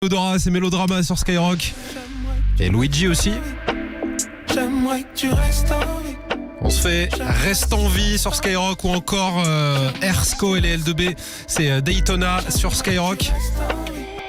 Odora, c'est Mélodrama sur Skyrock. Et Luigi aussi. On se fait Reste en vie sur Skyrock ou encore Ersko et les L2B. C'est Daytona sur Skyrock.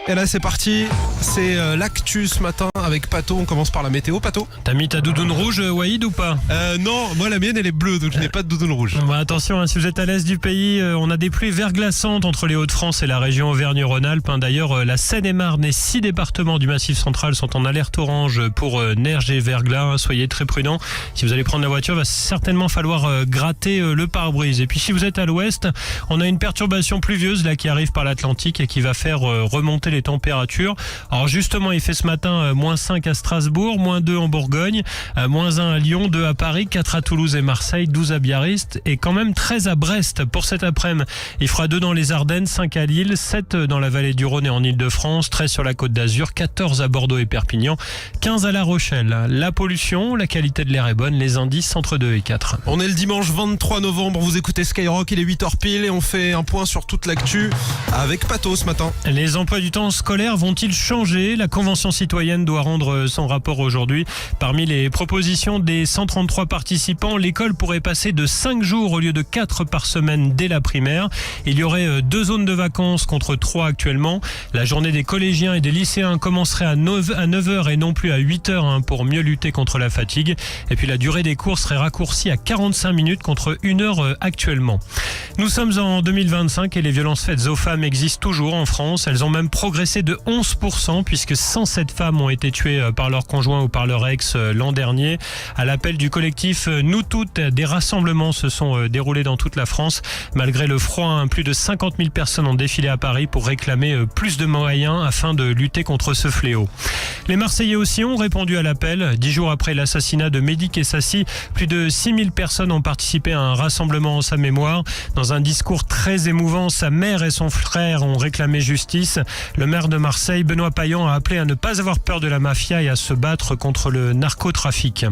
Et là c'est parti, c'est l'actu ce matin avec Pato. On commence par la météo. Pato, t'as mis ta doudoune rouge, Waïd, ou pas? Non, moi la mienne elle est bleue, donc je n'ai pas de doudoune rouge. Bah, attention, hein, si vous êtes à l'est du pays, on a des pluies verglaçantes entre les Hauts-de-France et la région Auvergne-Rhône-Alpes. D'ailleurs, la Seine-et-Marne et 6 départements du Massif central sont en alerte orange pour neige et verglas. Soyez très prudents. Si vous allez prendre la voiture, il va certainement falloir gratter le pare-brise. Et puis si vous êtes à l'ouest, on a une perturbation pluvieuse là qui arrive par l'Atlantique et qui va faire remonter les températures. Alors justement, il fait ce matin moins 5 à Strasbourg, moins 2 en Bourgogne, moins 1 à Lyon, 2 à Paris, 4 à Toulouse et Marseille, 12 à Biarritz et quand même 13 à Brest pour cet après-midi. Il fera 2 dans les Ardennes, 5 à Lille, 7 dans la vallée du Rhône et en Ile-de-France, 13 sur la Côte d'Azur, 14 à Bordeaux et Perpignan, 15 à La Rochelle. La pollution, la qualité de l'air est bonne, les indices entre 2 et 4. On est le dimanche 23 novembre, vous écoutez Skyrock, il est 8h pile et on fait un point sur toute l'actu avec Pato ce matin. Les emplois du temps scolaires vont-ils changer? La Convention citoyenne doit rendre son rapport aujourd'hui. Parmi les propositions des 133 participants, l'école pourrait passer de 5 jours au lieu de 4 par semaine dès la primaire. Il y aurait 2 zones de vacances contre 3 actuellement. La journée des collégiens et des lycéens commencerait à 9h et non plus à 8h pour mieux lutter contre la fatigue. Et puis la durée des cours serait raccourcie à 45 minutes contre 1 heure actuellement. Nous sommes en 2025 et les violences faites aux femmes existent toujours en France. Elles ont même progressé de 11% puisque 107 femmes ont été tuées par leur conjoint ou par leur ex l'an dernier. À l'appel du collectif Nous Toutes, des rassemblements se sont déroulés dans toute la France. Malgré le froid, plus de 50 000 personnes ont défilé à Paris pour réclamer plus de moyens afin de lutter contre ce fléau. Les Marseillais aussi ont répondu à l'appel. 10 jours après l'assassinat de Mehdi Kessassi, plus de 6 000 personnes ont participé à un rassemblement en sa mémoire. Dans un discours très émouvant, sa mère et son frère ont réclamé justice. Le maire de Marseille, Benoît Payan, a appelé à ne pas avoir peur de la mafia et à se battre contre le narcotrafic.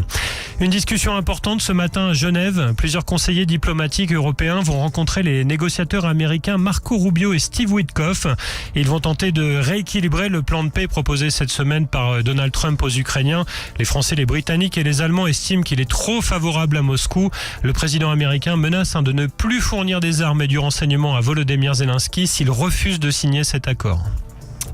Une discussion importante ce matin à Genève. Plusieurs conseillers diplomatiques européens vont rencontrer les négociateurs américains Marco Rubio et Steve Witkoff. Ils vont tenter de rééquilibrer le plan de paix proposé cette semaine par Donald Trump aux Ukrainiens. Les Français, les Britanniques et les Allemands estiment qu'il est trop favorable à Moscou. Le président américain menace de ne plus fournir des armes et du renseignement à Volodymyr Zelensky s'il refuse de signer cet accord.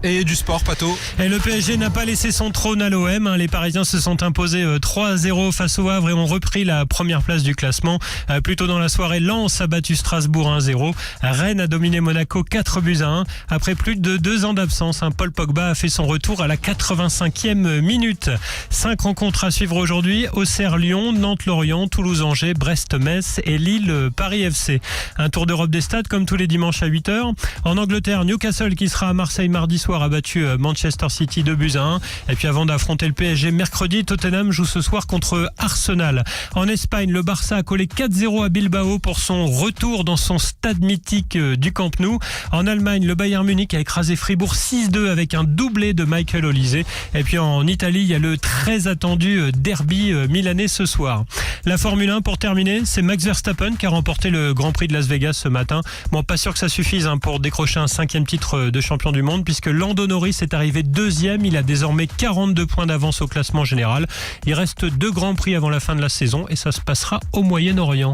Et du sport, Pato. Et le PSG n'a pas laissé son trône à l'OM. Les Parisiens se sont imposés 3-0 face au Havre et ont repris la première place du classement. Plus tôt dans la soirée, Lens a battu Strasbourg 1-0. Rennes a dominé Monaco 4-1. Après plus de 2 ans d'absence, Paul Pogba a fait son retour à la 85e minute. 5 rencontres à suivre aujourd'hui. Auxerre-Lyon, Nantes-Lorient, Toulouse-Angers, Brest-Metz et Lille-Paris FC. Un tour d'Europe des stades comme tous les dimanches à 8h. En Angleterre, Newcastle qui sera à Marseille mardi soir a battu Manchester City 2-1. Et puis avant d'affronter le PSG mercredi, Tottenham joue ce soir contre Arsenal. En Espagne, le Barça a collé 4-0 à Bilbao pour son retour dans son stade mythique du Camp Nou. En Allemagne, le Bayern Munich a écrasé Fribourg 6-2 avec un doublé de Michael Olise. Et puis en Italie, il y a le très attendu derby milanais ce soir. La Formule 1 pour terminer, c'est Max Verstappen qui a remporté le Grand Prix de Las Vegas ce matin. Bon, pas sûr que ça suffise pour décrocher un 5e titre de champion du monde puisque Lando Norris est arrivé 2e. Il a désormais 42 points d'avance au classement général. Il reste 2 Grands Prix avant la fin de la saison et ça se passera au Moyen-Orient.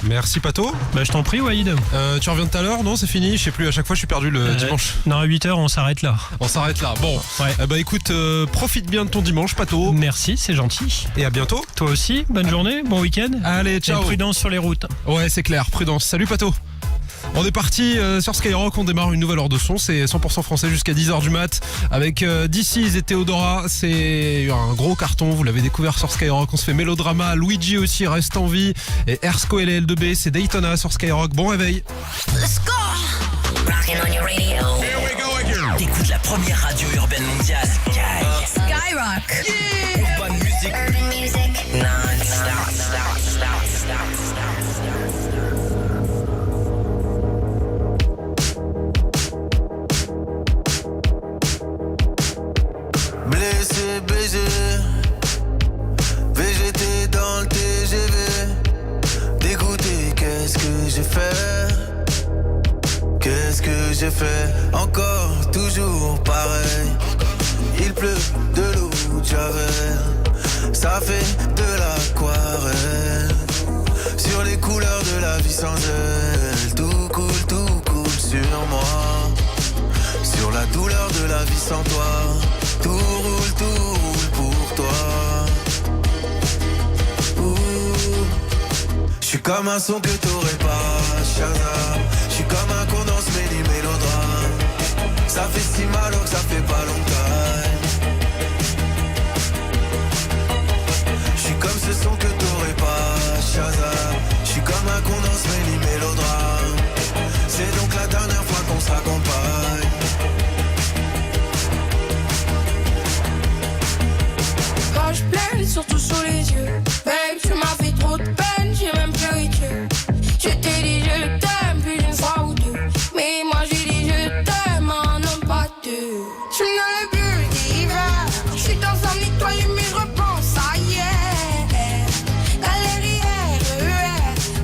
Merci Pato. Je t'en prie, Waïd. Tu reviens tout à l'heure? Non, c'est fini. Je sais plus, à chaque fois je suis perdu le dimanche. Non, à 8h, on s'arrête là. On s'arrête là. Bon, ouais. Écoute, profite bien de ton dimanche, Pato. Merci, c'est gentil. Et à bientôt. Toi aussi, bonne journée, bon week-end. Allez, ciao. Et prudence sur les routes. Ouais, c'est clair, prudence. Salut Pato. On est parti sur Skyrock, on démarre une nouvelle heure de son, c'est 100% français jusqu'à 10h du mat avec DC's et Théodora. C'est un gros carton, vous l'avez découvert sur Skyrock. On se fait Mélodrama, Luigi aussi reste en vie et Ersko et les L2B, c'est Daytona sur Skyrock. Bon réveil. Let's go. Rockin' on your radio. Here we go again. T'écoutes la première radio urbaine mondiale. Skyrock. Yeah. Urban music. Urban music. Non-stop. Blessé, baisé, végété dans le TGV. Dégoûté, qu'est-ce que j'ai fait? Qu'est-ce que j'ai fait? Encore, toujours pareil. pleut de l'eau de Javel. Ça fait de l'aquarelle sur les couleurs de la vie sans elle. Tout coule sur moi, sur la douleur de la vie sans toi. Tout roule pour toi. J'suis comme un son que t'aurais pas, Shazam. J'suis comme un condensé mélodrame. Ça fait si mal que ça fait pas longtemps. J'suis comme ce son que t'aurais pas, Shazam. J'suis comme un condensé mélodrame. C'est donc la dernière fois qu'on se raccompagne. Quand je pleure, surtout sous les yeux. Babe, tu m'as fait trop de peine, j'ai même pleuré Dieu. Je t'ai dit je t'aime plus d'une fois ou deux. Mais moi j'ai dit je t'aime, un homme pas deux. Je me donne le but d'hiver. Je suis dans un étoile mais je repense à hier. Galère,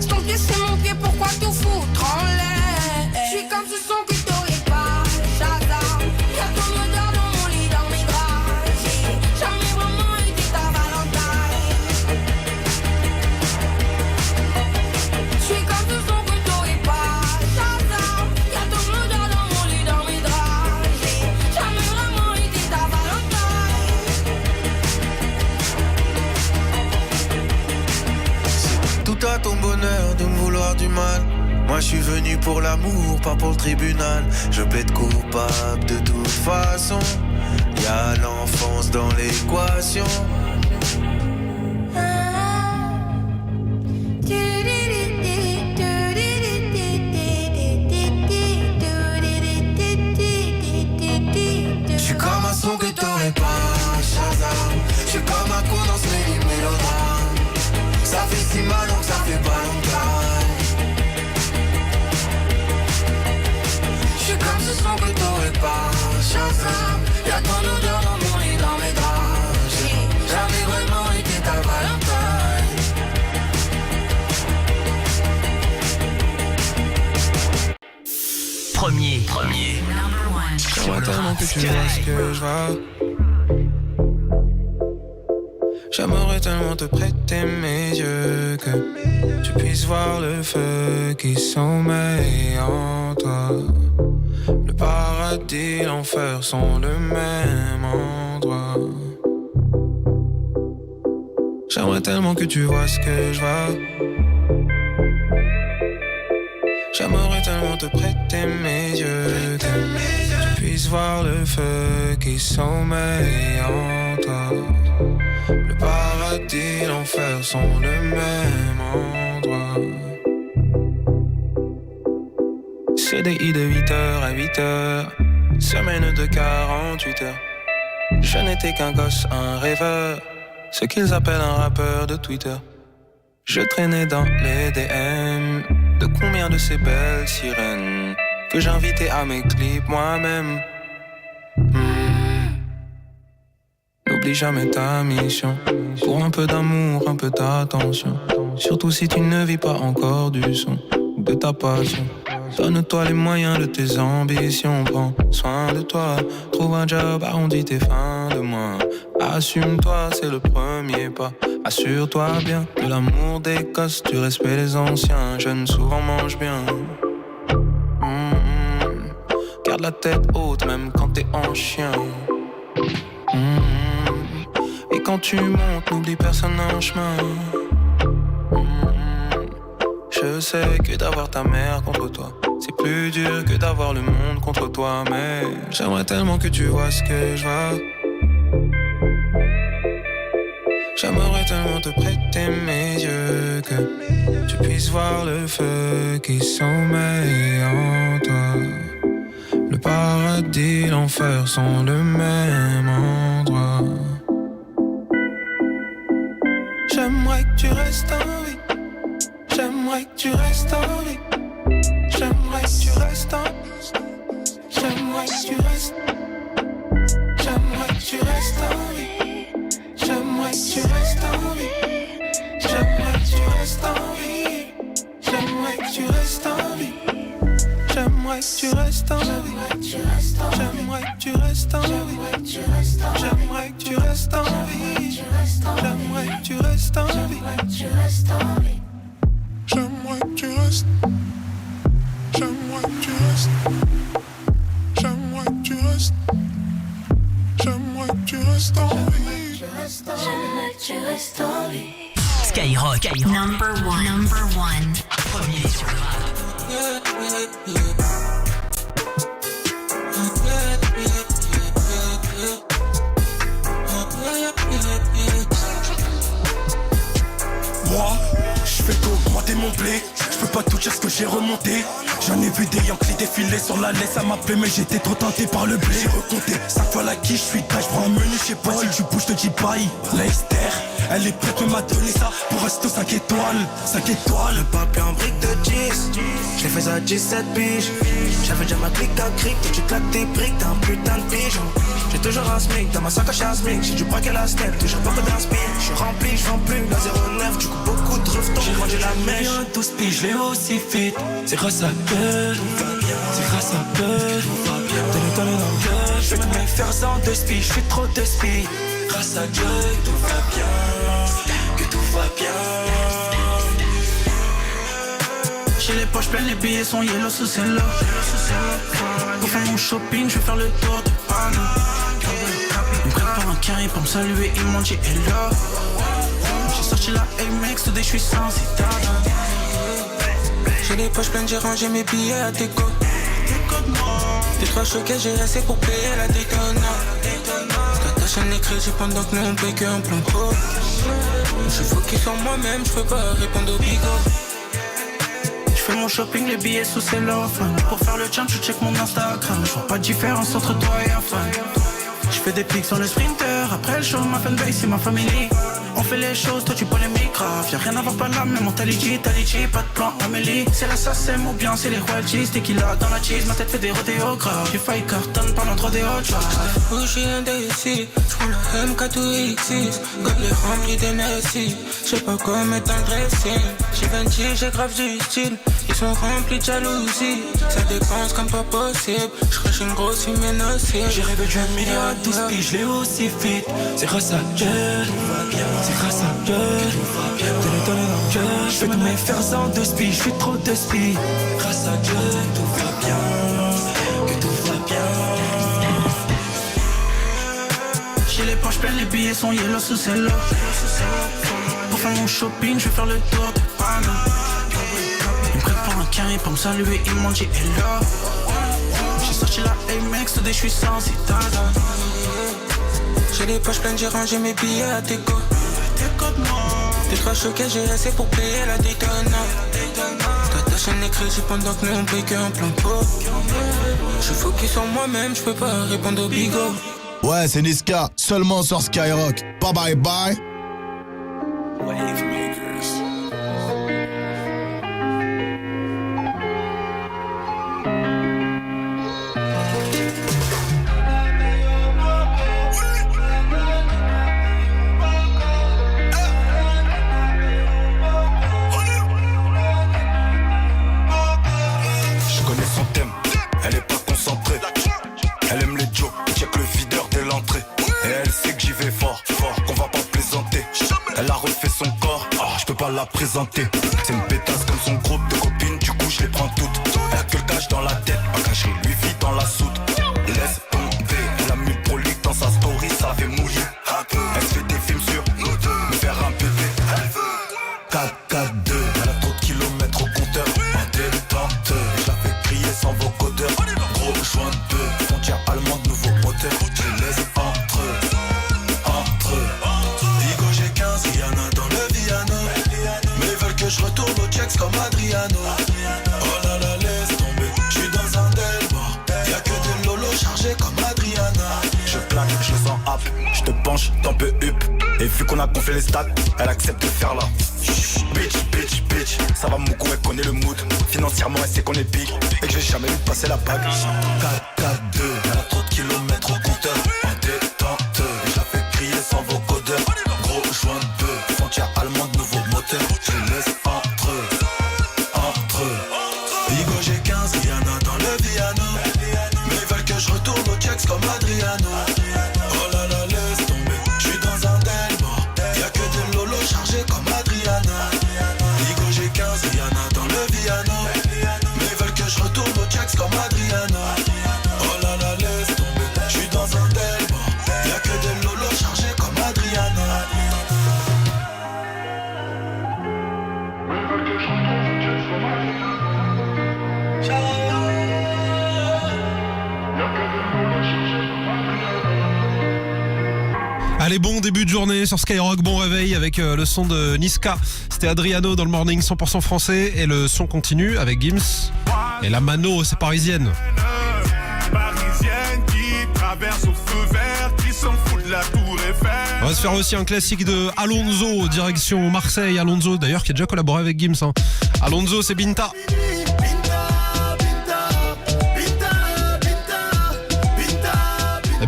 c'est ton pied, c'est mon pied, pourquoi tout foutre en l'air? Je suis comme ce son que t'aurais pas, Shazam. Y'a ton odeur dans mon lit, dans mes draps. J'ai jamais vraiment été ta Valentine. Je suis comme ce son que t'aurais pas, Shazam. Y'a ton odeur dans mon lit, dans mes draps. J'ai jamais vraiment été ta Valentine. C'est tout à ton bonheur de me vouloir du mal. Moi je suis venu pour l'amour, pas pour le tribunal. Je plaide coupable de toute façon. Y'a l'enfance dans l'équation. J'suis comme un son que t'aurais pas, Shazam. J'suis comme un condensé mélodrame. Ça fait si mal que ça fait pas longtemps. J'suis comme ce son que t'aurais pas, Shazam. Y'a ton odeur dans mon lit, dans mes draps. J'ai jamais vraiment été ta Valentine. Premier. J'aimerais tellement que tu vois ce que je vois. J'aimerais tellement te prêter mes yeux, que tu puisses voir le feu qui sommeille en toi. Le paradis, l'enfer sont le même endroit. J'aimerais tellement que tu vois ce que je vois. J'aimerais tellement te prêter mes yeux, que tu puisses voir le feu qui sommeille en toi. Le paradis, l'enfer sont le même endroit. CDI de 8h à 8h, semaine de 48 heures. Je n'étais qu'un gosse, un rêveur, ce qu'ils appellent un rappeur de Twitter. Je traînais dans les DM de combien de ces belles sirènes que j'invitais à mes clips moi-même. N'oublie jamais ta mission. Pour un peu d'amour, un peu d'attention. Surtout si tu ne vis pas encore du son ou de ta passion. Donne-toi les moyens de tes ambitions. Prends soin de toi. Trouve un job, arrondis tes fins de mois. Assume-toi, c'est le premier pas. Assure-toi bien de l'amour des gosses, du respect des anciens. Jeunes souvent mangent bien. Garde la tête haute même quand t'es en chien. Et quand tu montes, n'oublie personne en chemin. Je sais que d'avoir ta mère contre toi, c'est plus dur que d'avoir le monde contre toi. Mais j'aimerais tellement que tu vois ce que je vois. J'aimerais tellement te prêter mes yeux, que tu puisses voir le feu qui sommeille en toi. Le paradis, l'enfer sont le même endroit. J'aimerais que tu restes en vie. J'aimerais que tu restes en vie. J'aimerais que tu restes en vie. J'aimerais que tu restes. J'aimerais que tu restes en vie. J'aimerais que tu restes en vie. J'aimerais que tu restes en vie. J'aimerais que tu restes en vie. J'aimerais que tu restes en vie. J'aimerais que tu restes en vie. J'aimerais que tu restes en vie. tu restes en vie. J'aimerais que tu restes en vie. J'aimerais que tu restes. J'aimerais que tu restes. J'aimerais que tu restes. J'aimerais que tu restes en vie. J'aimerais que tu restes en vie. Skyrock. Number one. Premier sur le rap. Moi, je fais augmenter mon blé. Je peux pas tout dire ce que j'ai remonté. J'en ai vu des Yankees défiler sur la laisse à m'appeler, mais j'étais trop tenté par le blé. J'ai recompté 5 fois la quiche, je suis taille, je prends un menu, je sais pas si tu bouges, je te dis bye. Leicester, elle est prête, mais m'a donné ça pour rester 5 étoiles. 5 étoiles. Le papier en brique de 10, je l'ai fait à 17 piges. J'avais déjà ma clique à cric, et tu claques tes briques, t'as un putain de pigeon. J'ai toujours un smic, dans ma sacoche un smic. J'ai du braque à la step, toujours pas que d'un spin. J'suis rempli, j'vends plus, la 09, du coup beaucoup de reftons. J'ai mangé la mèche. 12 piges, je l'ai aussi fit. C'est grâce à que c'est grâce à que t'es dans le cœur. Je vais tout me faire sans de spi, je fais trop de spi. Grâce à Dieu, tout va bien, que tout va bien. J'ai les poches pleines, les billets sont yellow sous celle-là. Pour faire mon shopping, je vais faire le tour de Paris. Ils me prennent pour un carré pour me saluer, ils m'ont dit hello. J'ai sorti la Amex, today je suis sans citadin. J'ai les poches pleines, j'ai rangé mes billets à déco. Des 3 choquets, j'ai assez pour payer la déconnade. Ta chaîne les crédits pendant que nous on paye qu'un plan pro. Je focus sur moi-même, je peux pas répondre au bigot. J'fais mon shopping, les billets sous cellophane. Pour faire le champ, je check mon Instagram. J'vois pas de différence entre toi et un fan. J'fais des pics sur le sprinter. Après le show, ma fanbase c'est ma famille. On fait les choses, toi tu polémiques grave. Y'a rien à voir par là, mais mentalité, Talichi, pas de plan Amélie. C'est l'assassin ou bien c'est les royalties. Tequila dans la cheese, ma tête fait des rodéos graves. J'ai failli carton pendant 3 des hot shots. Où j'suis indécis, j'prends la MK2X6. Comme les remplis d'NSI. J'sais pas quoi mettre dans le dressing. J'ai 26, j'ai grave du style. Ils sont remplis de jalousie. Ça dépense comme pas possible. J'crache une grosse fumée nocive. J'ai rêvé d'un million à 12 piges, je l'ai aussi fit. C'est grâce à Dieu, tout va bien. C'est grâce à Dieu, tout va bien. T'es dans le cœur. Je vais tout me faire sans de spi, je fais trop de spi. Grâce à Dieu, tout va bien. Que tout va bien. J'ai les poches pleines, les billets sont yellow sous celle-là. Pour faire mon shopping, je vais faire le tour de Paris. Ils me prennent pour un carré pour me saluer, ils m'ont dit hello. J'ai sorti la Amex, today je suis sans citadin. J'ai les poches pleines, j'ai rangé mes billets à déco. Des 3 choquets, j'ai assez pour payer la déconnade. Ta chaîne les crédits pendant que nous on paye qu'un plan pro. Je focus sur moi-même, je peux pas répondre au bigot. Ouais, c'est Niska, seulement sur Skyrock. Bye bye bye. Je connais son thème, elle est pas concentrée. Elle aime les Joe, check le videur dès l'entrée. Et elle sait que j'y vais fort, qu'on va pas plaisanter. Elle a refait son corps, je peux pas la présenter. C'est une pétasse comme son groupe de copines, du coup je les prends toutes. Elle a que le cash dans la tête, ma cacherie lui vit dans la soute. Laisse tomber, elle a mis le prolique dans sa story, ça fait mouiller. Elle se fait des films sur nous deux, me faire un bébé. 4-4-2, elle a trop de kilomètres au compteur. En détente, je la fais crier sans vocodeur. Gros joint de deux, frontière allemande, nouveau moteur. Je laisse entre eux. Digo j'ai 15, Rihanna dans le Viano. Mais ils veulent que je retourne au checks comme Adriano. Oh là là, laisse tomber, j'suis dans un Delmore. Y'a que des lolos chargés comme Adriana. Je plaque, je sens hap, je te penche, t'en peux up. Et vu qu'on a gonflé les stats, elle accepte de faire là. Bitch, ça va mon coup, elle connaît le mood. Financièrement, elle sait qu'on est big et que j'ai jamais eu de passer la bague. 4-4-2, elle a trop de kilomètres au compteur. En détente, je la fais crier sans vocodeur. Gros joint de deux, frontière allemande, nouveau moteur. Je laisse entre eux. Bigo j'ai 15, Rihanna dans le Viano. Mais ils veulent que je retourne au checks comme Adriano. Oh là là, laisse tomber, Allez, bon début de journée sur Skyrock, bon réveil avec le son de Niska. C'était Adriano dans le morning 100% français et le son continue avec Gims. Et la mano, c'est parisienne. Parisienne qui traverse au feu vert, qui s'en fout de la tour Eiffel. On va se faire aussi un classique de Alonso, direction Marseille. Alonso, d'ailleurs, qui a déjà collaboré avec Gims. Hein. Alonso, c'est Binta.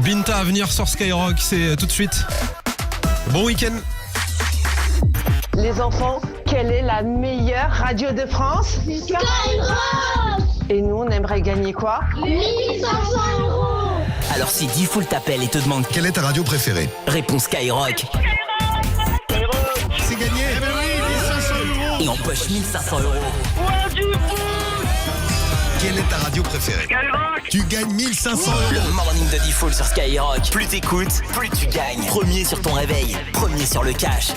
Binta à venir sur Skyrock, c'est tout de suite. Bon week-end. Les enfants, quelle est la meilleure radio de France? Skyrock. Et nous, on aimerait gagner quoi? 1500 €. Alors si Diffoul t'appelle et te demande Quelle est ta radio préférée? réponds Skyrock. C'est gagné. Et on poche 1500 €. Quelle est ta radio préférée? Tu gagnes 1500 €. Le morning de Diffoul sur Skyrock. Plus t'écoutes, plus tu gagnes. Premier sur ton réveil, premier sur le cash.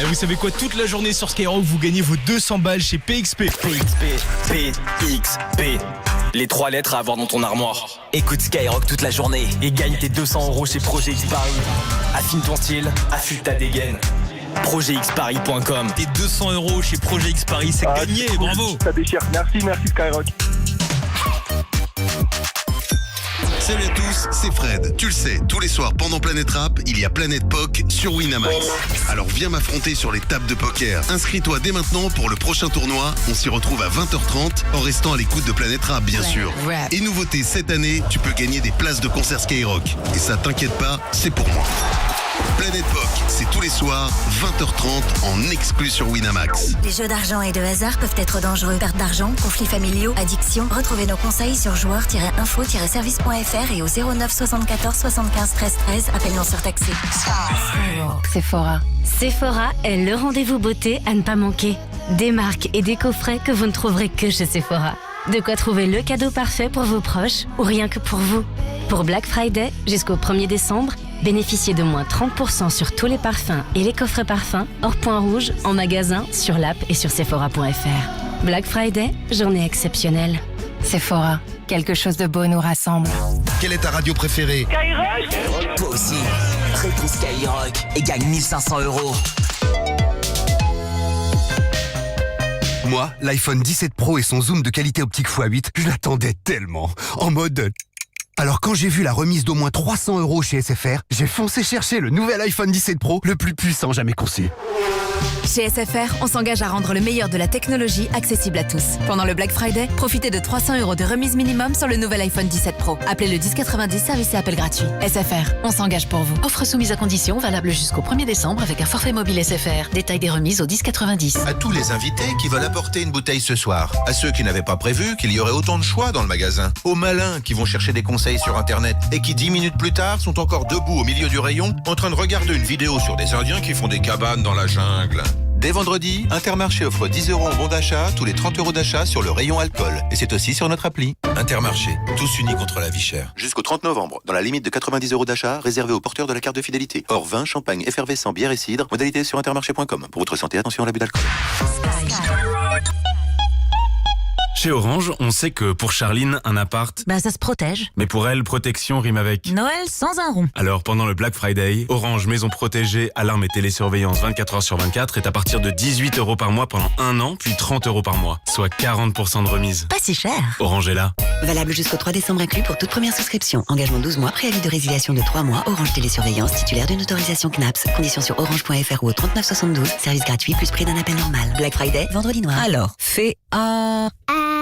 Et vous savez quoi, toute la journée sur Skyrock, vous gagnez vos 200 balles chez PXP. PXP. Les 3 lettres à avoir dans ton armoire. Écoute Skyrock toute la journée et gagne tes 200 € chez Projet X Paris. Affine ton style, affûte ta dégaine. ProjetXparis.com. Tes 200 € chez Projet X Paris, c'est gagné, cool. bravo. Ça déchire, merci Skyrock. Salut à tous, c'est Fred. Tu le sais, tous les soirs pendant Planète Rap, il y a Planète Poc sur Winamax. Alors viens m'affronter sur les tables de poker. Inscris-toi dès maintenant pour le prochain tournoi. On s'y retrouve à 20h30 en restant à l'écoute de Planète Rap, bien sûr. Et nouveauté cette année, tu peux gagner des places de concert Skyrock. Et ça t'inquiète pas, c'est pour moi. Planète Poc, c'est tous les soirs, 20h30 en exclu sur Winamax. Les jeux d'argent et de hasard peuvent être dangereux. Perte d'argent, conflits familiaux, addiction. Retrouvez nos conseils sur joueurs-info-service.fr et au 09 74 75 13 13. Appel non surtaxé. Sephora. Sephora est le rendez-vous beauté à ne pas manquer. Des marques et des coffrets que vous ne trouverez que chez Sephora. De quoi trouver le cadeau parfait pour vos proches ou rien que pour vous. Pour Black Friday, jusqu'au 1er décembre, bénéficiez de moins 30% sur tous les parfums et les coffrets parfums hors point rouge en magasin, sur l'app et sur Sephora.fr. Black Friday, journée exceptionnelle. Sephora, quelque chose de beau nous rassemble. Quelle est ta radio préférée? Skyrock. Toi aussi, réponds Skyrock et gagne 1500 €. Moi, l'iPhone 17 Pro et son zoom de qualité optique x8, je l'attendais tellement. En mode... Alors quand j'ai vu la remise d'au moins 300 € chez SFR, j'ai foncé chercher le nouvel iPhone 17 Pro, le plus puissant jamais conçu. Chez SFR, on s'engage à rendre le meilleur de la technologie accessible à tous. Pendant le Black Friday, profitez de 300 € de remise minimum sur le nouvel iPhone 17 Pro. Appelez le 1090, service et appel gratuit. SFR, on s'engage pour vous. Offre soumise à condition, valable jusqu'au 1er décembre avec un forfait mobile SFR. Détail des remises au 1090. À tous les invités qui veulent apporter une bouteille ce soir. À ceux qui n'avaient pas prévu qu'il y aurait autant de choix dans le magasin. Aux malins qui vont chercher des conseils sur Internet et qui 10 minutes plus tard sont encore debout au milieu du rayon en train de regarder une vidéo sur des Indiens qui font des cabanes dans la jungle. Dès vendredi, Intermarché offre 10 € en bon d'achat tous les 30 € d'achat sur le rayon alcool. Et c'est aussi sur notre appli. Intermarché, tous unis contre la vie chère. Jusqu'au 30 novembre, dans la limite de 90 € d'achat réservée aux porteurs de la carte de fidélité. Hors vin, champagne, effervescent, bière et cidre. Modalité sur intermarché.com. Pour votre santé, attention à l'abus d'alcool. Chez Orange, on sait que pour Charline, un appart... ça se protège. Mais pour elle, protection rime avec... Noël sans un rond. Alors, pendant le Black Friday, Orange Maison Protégée, alarme et télésurveillance 24 h sur 24 est à partir de 18 € par mois pendant 1 an, puis 30 € par mois. Soit 40% de remise. Pas si cher. Orange est là. Valable jusqu'au 3 décembre inclus pour toute première souscription. Engagement 12 mois, préavis de résiliation de 3 mois. Orange Télésurveillance, titulaire d'une autorisation CNAPS. Conditions sur orange.fr ou au 39 72. Service gratuit plus prix d'un appel normal. Black Friday, vendredi noir. Alors,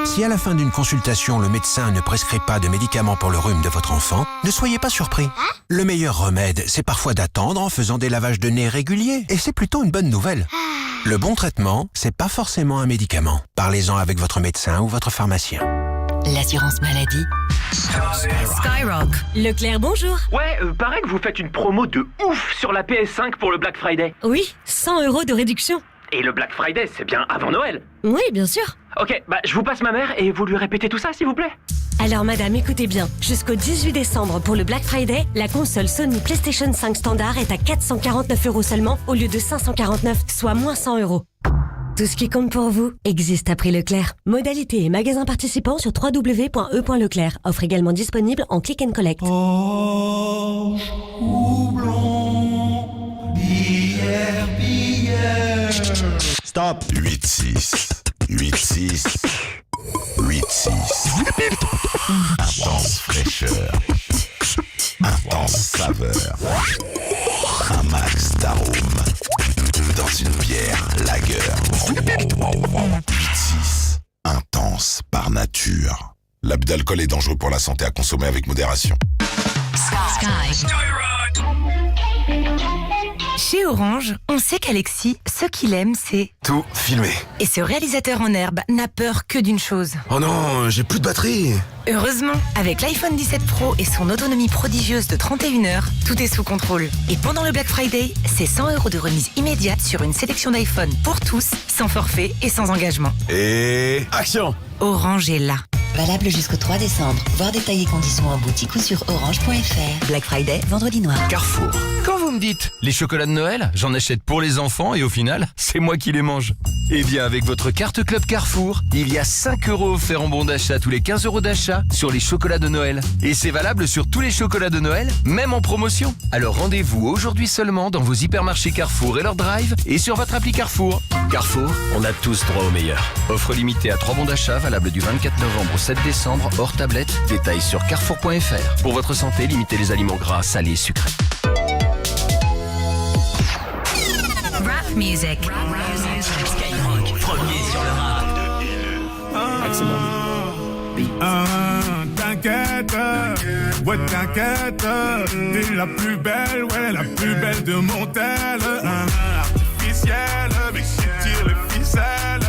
si à la fin d'une consultation, le médecin ne prescrit pas de médicaments pour le rhume de votre enfant, ne soyez pas surpris. Le meilleur remède, c'est parfois d'attendre en faisant des lavages de nez réguliers. Et c'est plutôt une bonne nouvelle. Le bon traitement, c'est pas forcément un médicament. Parlez-en avec votre médecin ou votre pharmacien. L'assurance maladie. Skyrock. Leclerc, bonjour. Ouais, paraît que vous faites une promo de ouf sur la PS5 pour le Black Friday. Oui, 100 € de réduction. Et le Black Friday, c'est bien avant Noël. Oui, bien sûr. Ok, je vous passe ma mère et vous lui répétez tout ça, s'il vous plaît. Alors madame, écoutez bien. Jusqu'au 18 décembre pour le Black Friday, la console Sony PlayStation 5 standard est à 449 € seulement au lieu de 549, soit moins 100 €. Tout ce qui compte pour vous existe à prix Leclerc. Modalité et magasins participants sur www.e.leclerc. Offre également disponible en click and collect. Houblon, bière. Stop. 8-6. 8-6. 8-6. Intense fraîcheur. Intense saveur. Un max d'arôme. Dans une bière lager. 8-6. Intense par nature. L'abus d'alcool est dangereux pour la santé, à consommer avec modération. Sky. Chez Orange, on sait qu'Alexis, ce qu'il aime, c'est... Tout filmé. Et ce réalisateur en herbe n'a peur que d'une chose. Oh non, j'ai plus de batterie. Heureusement, avec l'iPhone 17 Pro et son autonomie prodigieuse de 31 heures, tout est sous contrôle. Et pendant le Black Friday, c'est 100 € de remise immédiate sur une sélection d'iPhone pour tous, sans forfait et sans engagement. Et... action! Orange est là. Valable jusqu'au 3 décembre. Voir détails et conditions en boutique ou sur orange.fr. Black Friday, vendredi noir. Carrefour. Quand vous me dites les chocolats de Noël, j'en achète pour les enfants et au final, c'est moi qui les mange. Eh bien, avec votre carte Club Carrefour, il y a 5 € offerts en bon d'achat tous les 15 € d'achat sur les chocolats de Noël. Et c'est valable sur tous les chocolats de Noël, même en promotion. Alors rendez-vous aujourd'hui seulement dans vos hypermarchés Carrefour et leur drive et sur votre appli Carrefour. Carrefour, on a tous droit au meilleur. Offre limitée à 3 bons d'achat, valable du 24 novembre au 7 décembre, hors tablette. Détails sur carrefour.fr. Pour votre santé, limitez les aliments gras, salés et sucrés. Rap music. Skyrock, premier sur le rap. T'inquiète, ouais t'inquiète, t'es la plus belle, ouais la plus belle de mon tel. Artificielle, mais si tire les ficelles,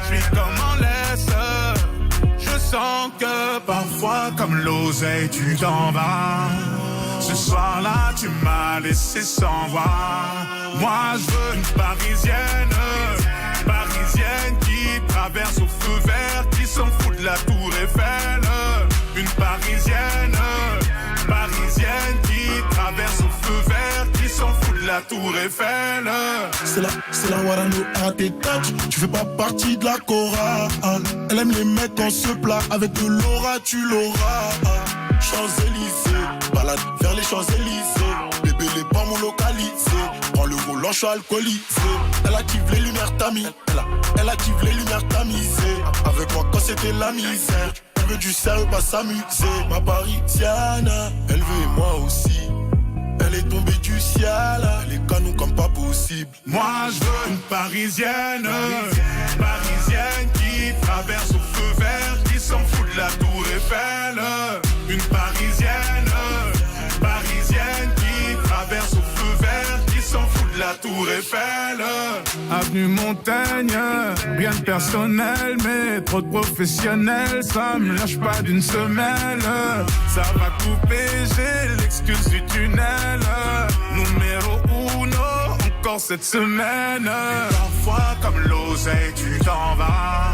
j'suis comme en laisse. Je sens que parfois comme l'oseille tu t'en vas. Ce soir-là tu m'as laissé sans voix. Moi je veux une parisienne, qui traverse au feu vert, qui s'en fout de la tour Eiffel. Une parisienne qui traverse au feu vert, qui s'en fout de la tour Eiffel. C'est la Warano à tes touch, tu fais pas partie de la chorale. Elle aime les mecs quand se plat, avec de l'aura tu l'auras. Champs-Élysées, balade vers les Champs-Élysées. Bébé les pas mon localisé, prends le volant, je suis alcoolisé. Elle active les lumières tamisées, elle active les lumières tamisées. Avec moi quand c'était la misère, elle veut du sérieux, pas s'amuser. Ma parisienne, elle veut et moi aussi. Elle est tombée du ciel, les canons comme pas possible. Moi je veux une parisienne qui traverse au feu vert, qui s'en fout de la tour Eiffel. Une parisienne qui traverse au feu vert, qui s'en fout de la tour Eiffel. Avenue Montaigne, rien de personnel, mais trop de professionnels, ça me lâche pas d'une semelle. Ça va couper, j'ai l'excuse du tunnel. Numéro 1, encore cette semaine. Parfois comme l'oseille tu t'en vas.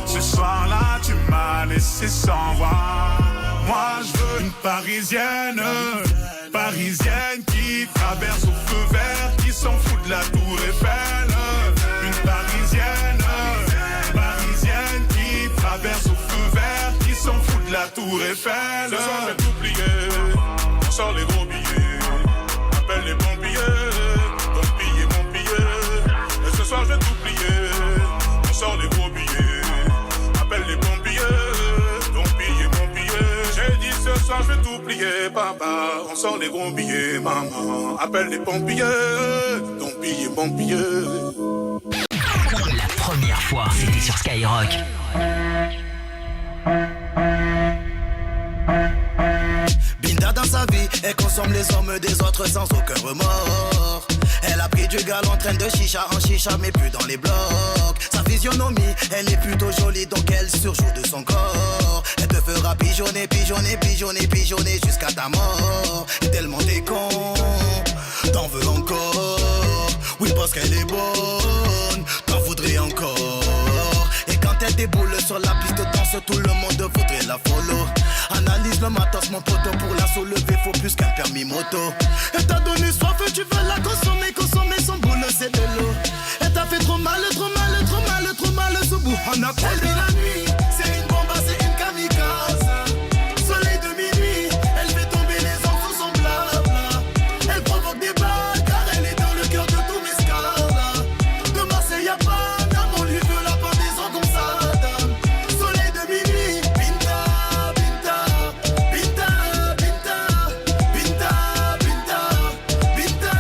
Ce soir-là tu m'as laissé sans voix. Moi je veux une parisienne qui traverse au feu vert, qui s'en fout de la tour Eiffel. Une parisienne qui traverse au feu vert, qui s'en fout de la tour Eiffel. Ce soir je vais tout plier, on sort les gros billets, appelle les pompiers, donc piller mon billet. Et ce soir je vais tout plier, on sort les gros billets, appelle les pompiers, donc piller mon billet. J'ai dit ce soir je vais tout plier, papa, on sort les gros billets, maman, appelle les pompiers, donc piller mon billet. La première fois, c'était sur Skyrock. Binda dans sa vie, elle consomme les hommes des autres sans aucun remords. Elle a pris du gal en train de chicha en chicha, mais plus dans les blocs. Sa physionomie, elle est plutôt jolie, donc elle surjoue de son corps. Elle te fera pigeonner, pigeonner, pigeonner, pigeonner jusqu'à ta mort. Et tellement t'es con, t'en veux encore. Oui, parce qu'elle est bonne, t'en voudrais encore. Et quand elle déboule sur la piste de danse, tout le monde voudrait la follow. Analyse le matos, mon poteau, pour la soulever, faut plus qu'un permis moto. Elle t'a donné soif, tu veux la consommer, consommer son boulot, c'est de l'eau. Elle t'a fait trop mal, trop mal, On a produit la nuit, c'est une bombe, c'est une kamikaze. Soleil de minuit, elle fait tomber les anges sous son blabla. Elle provoque des balles car elle est dans le cœur de tous mes scars. De Marseille à Paname, on lui veut la pendaison comme Saddam. Soleil de minuit, Binta, Binta, Binta, Binta, Binta, Binta, Binta,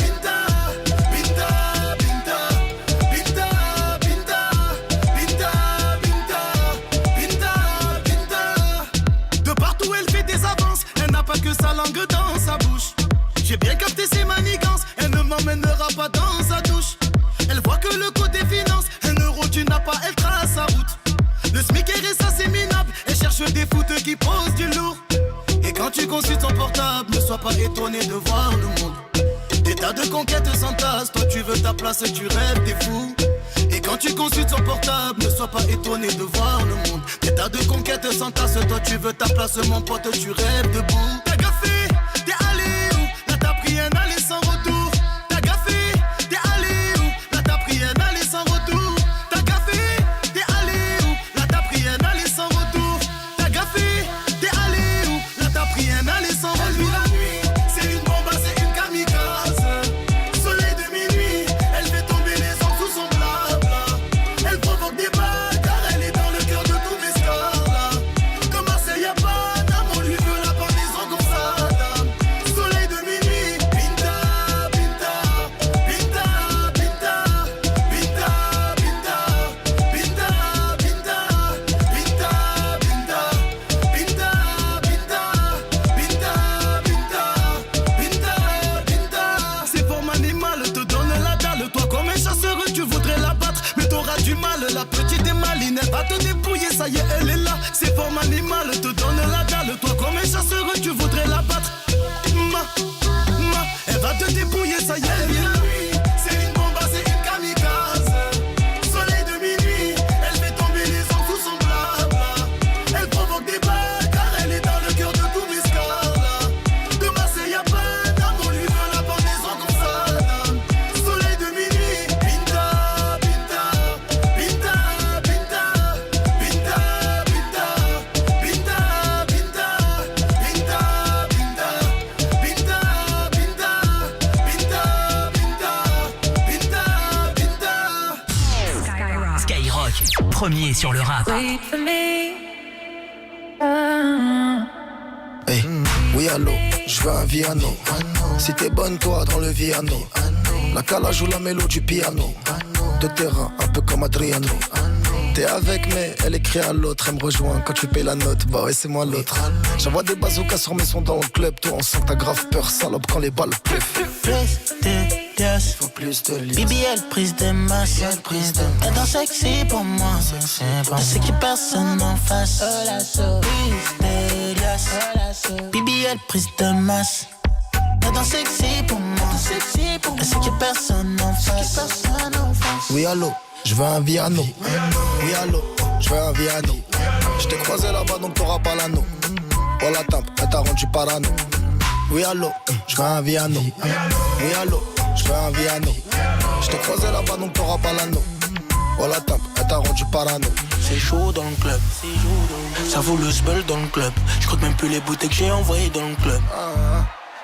Binta, Binta, Binta, Binta, Binta, Binta, Binta, Binta. De partout elle fait des avances, elle n'a pas que sa langue dans sa bouche. J'ai bien capté ses manigances, elle ne m'emmènera pas dans sa douche. Elle voit que le côté finance, un euro tu n'as pas, elle trace sa route. Le SMIC est ça c'est minable, elle cherche des foutes qui posent du lourd. Et quand tu consultes son portable, ne sois pas étonné de voir le monde. Des tas de conquêtes s'entassent, toi tu veux ta place et tu rêves, t'es fou. Et quand tu consultes son portable, ne sois pas étonné de voir le monde. Des tas de conquêtes s'entassent, toi tu veux ta place, mon pote, tu rêves debout. T'as gaffé, t'es allé où? Là t'as pris un aller sans retour. T'as gaffé, t'es allé où? Là t'as pris un aller sans retour. T'as gaffé, t'es allé où? Là t'as pris un aller sans retour. T'as gaffé, t'es allé où? Là t'as pris un aller sans retour. La nuit, c'est une bombe, c'est une kamikaze. Soleil de minuit, elle fait tomber les anges sous son blabla. Elle provoque des balles car elle est dans le cœur de tous mes scars. De Marseille à Paname, on lui veut la pendaison comme Saddam. Soleil de minuit, Binta, Binta, Binta, Binta, Binta, Binta, Binta, Binta, Binta, Binta, Binta, Binta, Binta, Binta. C'est forme animale, te donne la dalle. Toi comme un chasseur, tu voudrais la battre, mais t'auras du mal. La petite est maline, elle va te dépouiller, ça y est, elle est là. C'est forme animale, te donne la dalle. Toi comme un chasseur, tu voudrais la battre. Elle va te dépouiller, ça y est, elle est là. C'est une bombe, c'est une kamikaze. Soleil de minuit, elle fait tomber les anges sous son blabla. Elle provoque des balles car elle est dans le cœur de tous mes scars. De Marseille à Paname, on lui veut la pendaison comme Saddam. Soleil de minuit, Binta, Binta, Binta, Binta, Binta, Binta, Binta, Binta, Binta, Binta, Binta, Binta, Binta, Binta, Binta. Skyrock, premier sur le rap. Hey, oui allô, je veux un Viano. Si t'es bonne toi dans le Viano, la cala joue la mélodie du piano. De terrain, un peu comme Adriano. T'es avec mais elle écrit à l'autre. Elle me rejoint quand tu payes la note. Bah ouais c'est moi l'autre. J'envoie des bazookas sur mes sons dans le club. Toi on sent que t'as grave peur salope quand les balles pleuvent. Plus de liasses, faut plus de liasses. BBL prise de masse, elle danse sexy pour moi. Elle sait qu'il y a personne en face. Plus de liasses, BBL prise de masse. Elle danse sexy pour moi. Elle sait qu'il y a personne en face. Oui allô, je veux un Viano. Oui allô, je veux un Viano. Je t'ai croisé là-bas donc t'auras pas l'anneau. Oh la tempe, elle t'a rendu parano. Oui allô, je veux un Viano. Oui allô, je veux un Viano. Je t'ai croisé là-bas donc t'auras pas l'anneau. Oh la tempe, elle t'a rendu parano. C'est chaud dans le club, ça vaut le sbeul dans le club. Je crois que même plus les bouteilles que j'ai envoyées dans le club.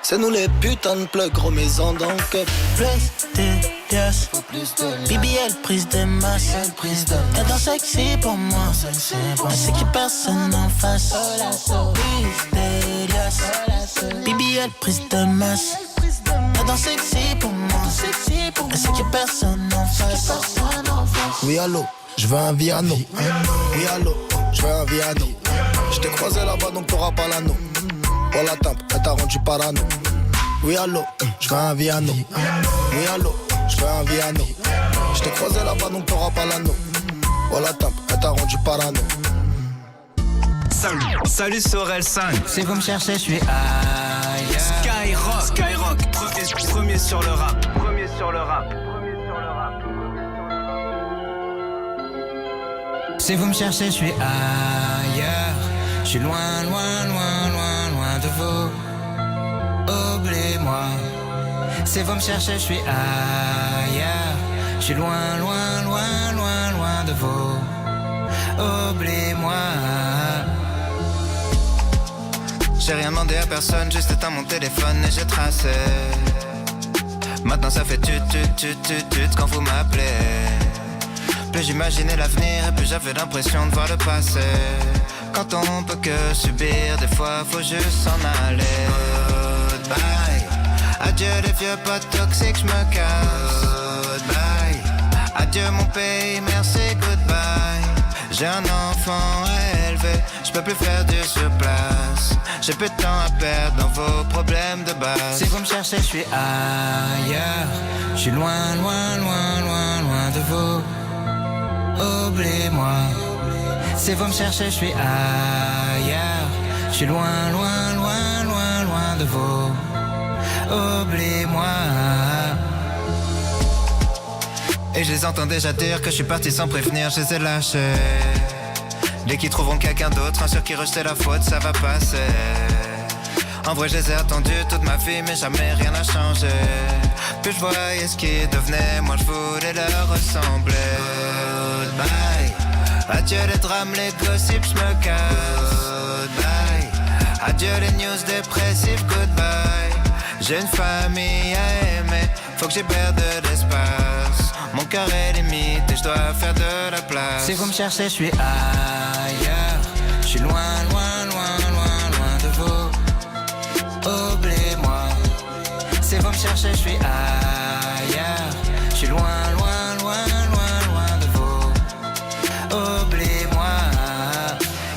C'est nous les putains de plugs, gros maison dans le cup. Plus de liasses, BBL prise de masse. Elle danse sexy pour moi. Elle sait qu'il y a personne en face. Plus de liasses, BBL prise de masse. Elle danse sexy pour moi. Elle sait qu'il y a personne en face. Oui allô, je veux un Viano. Oui allô, je veux un Viano. Je t'ai croisé là-bas donc t'auras pas l'anneau. Oh la tempe, elle t'a rendu parano. Oui allô, je veux un Viano. Oui allô, je veux un Viano. Je t'ai croisé là-bas donc t'auras pas l'anneau. Oh la tempe, elle t'a rendu parano. Salut Sorel 5. Si vous me cherchez, je suis ailleurs. Skyrock, premier sur le rap. Si vous me cherchez, je suis ailleurs. Je suis loin, loin, loin, loin, loin de vous. Oubliez-moi. Si vous me cherchez, je suis ailleurs. Je suis loin, loin, loin, loin, loin de vous. oublie-moi. J'ai rien demandé à personne, juste éteint mon téléphone et j'ai tracé. Maintenant ça fait tut quand vous m'appelez. Plus j'imaginais l'avenir et plus j'avais l'impression de voir le passé. Quand on peut que subir, des fois faut juste s'en aller. Goodbye, adieu les vieux potes toxiques, j'me casse. Goodbye, adieu mon pays, merci, goodbye. J'ai un enfant à élever, j'peux plus faire du surplace. J'ai peu de temps à perdre dans vos problèmes de base. Si vous me cherchez, je suis ailleurs. Je suis loin, loin, loin, loin, loin de vous. Oubliez-moi. Si vous me cherchez, je suis ailleurs. Je suis loin, loin, loin, loin, loin de vous. Oubliez-moi. Et je les entends déjà dire que je suis parti sans prévenir, je les ai lâchés. Dès qu'ils trouveront quelqu'un d'autre, un sur qui rejeter la faute, ça va passer. En vrai, je les ai attendus toute ma vie, mais jamais rien n'a changé. Plus je voyais ce qu'ils devenaient, moi je voulais leur ressembler. Goodbye, adieu les drames, les gossips, je me casse. Goodbye, adieu les news dépressives, goodbye. J'ai une famille à aimer, faut que j'y perde de l'espace. Mon cœur est limite et je dois faire de la place. Si vous me cherchez, je suis ailleurs. Je suis loin, loin, loin, loin, loin de vous. Oubliez-moi. Si vous me cherchez, je suis ailleurs. Je suis loin, loin, loin, loin, loin de vous. Oubliez-moi.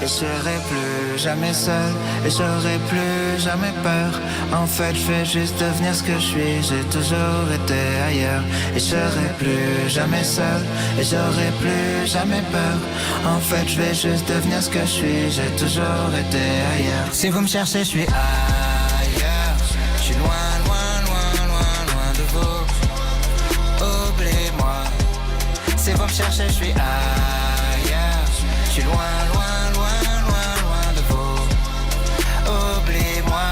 Et je serai plus jamais seul. Et j'aurai plus jamais peur. En fait, je vais juste devenir ce que je suis. J'ai toujours été ailleurs. Et je serai plus jamais seul. Et j'aurai plus jamais peur. En fait, je vais juste devenir ce que je suis. J'ai toujours été ailleurs. Si vous me cherchez, je suis ailleurs. Je suis loin, loin, loin, loin, loin de vous. Oubliez-moi. Si vous me cherchez, je suis ailleurs. Je suis loin, loin, loin, loin, loin de vous. Oubliez-moi.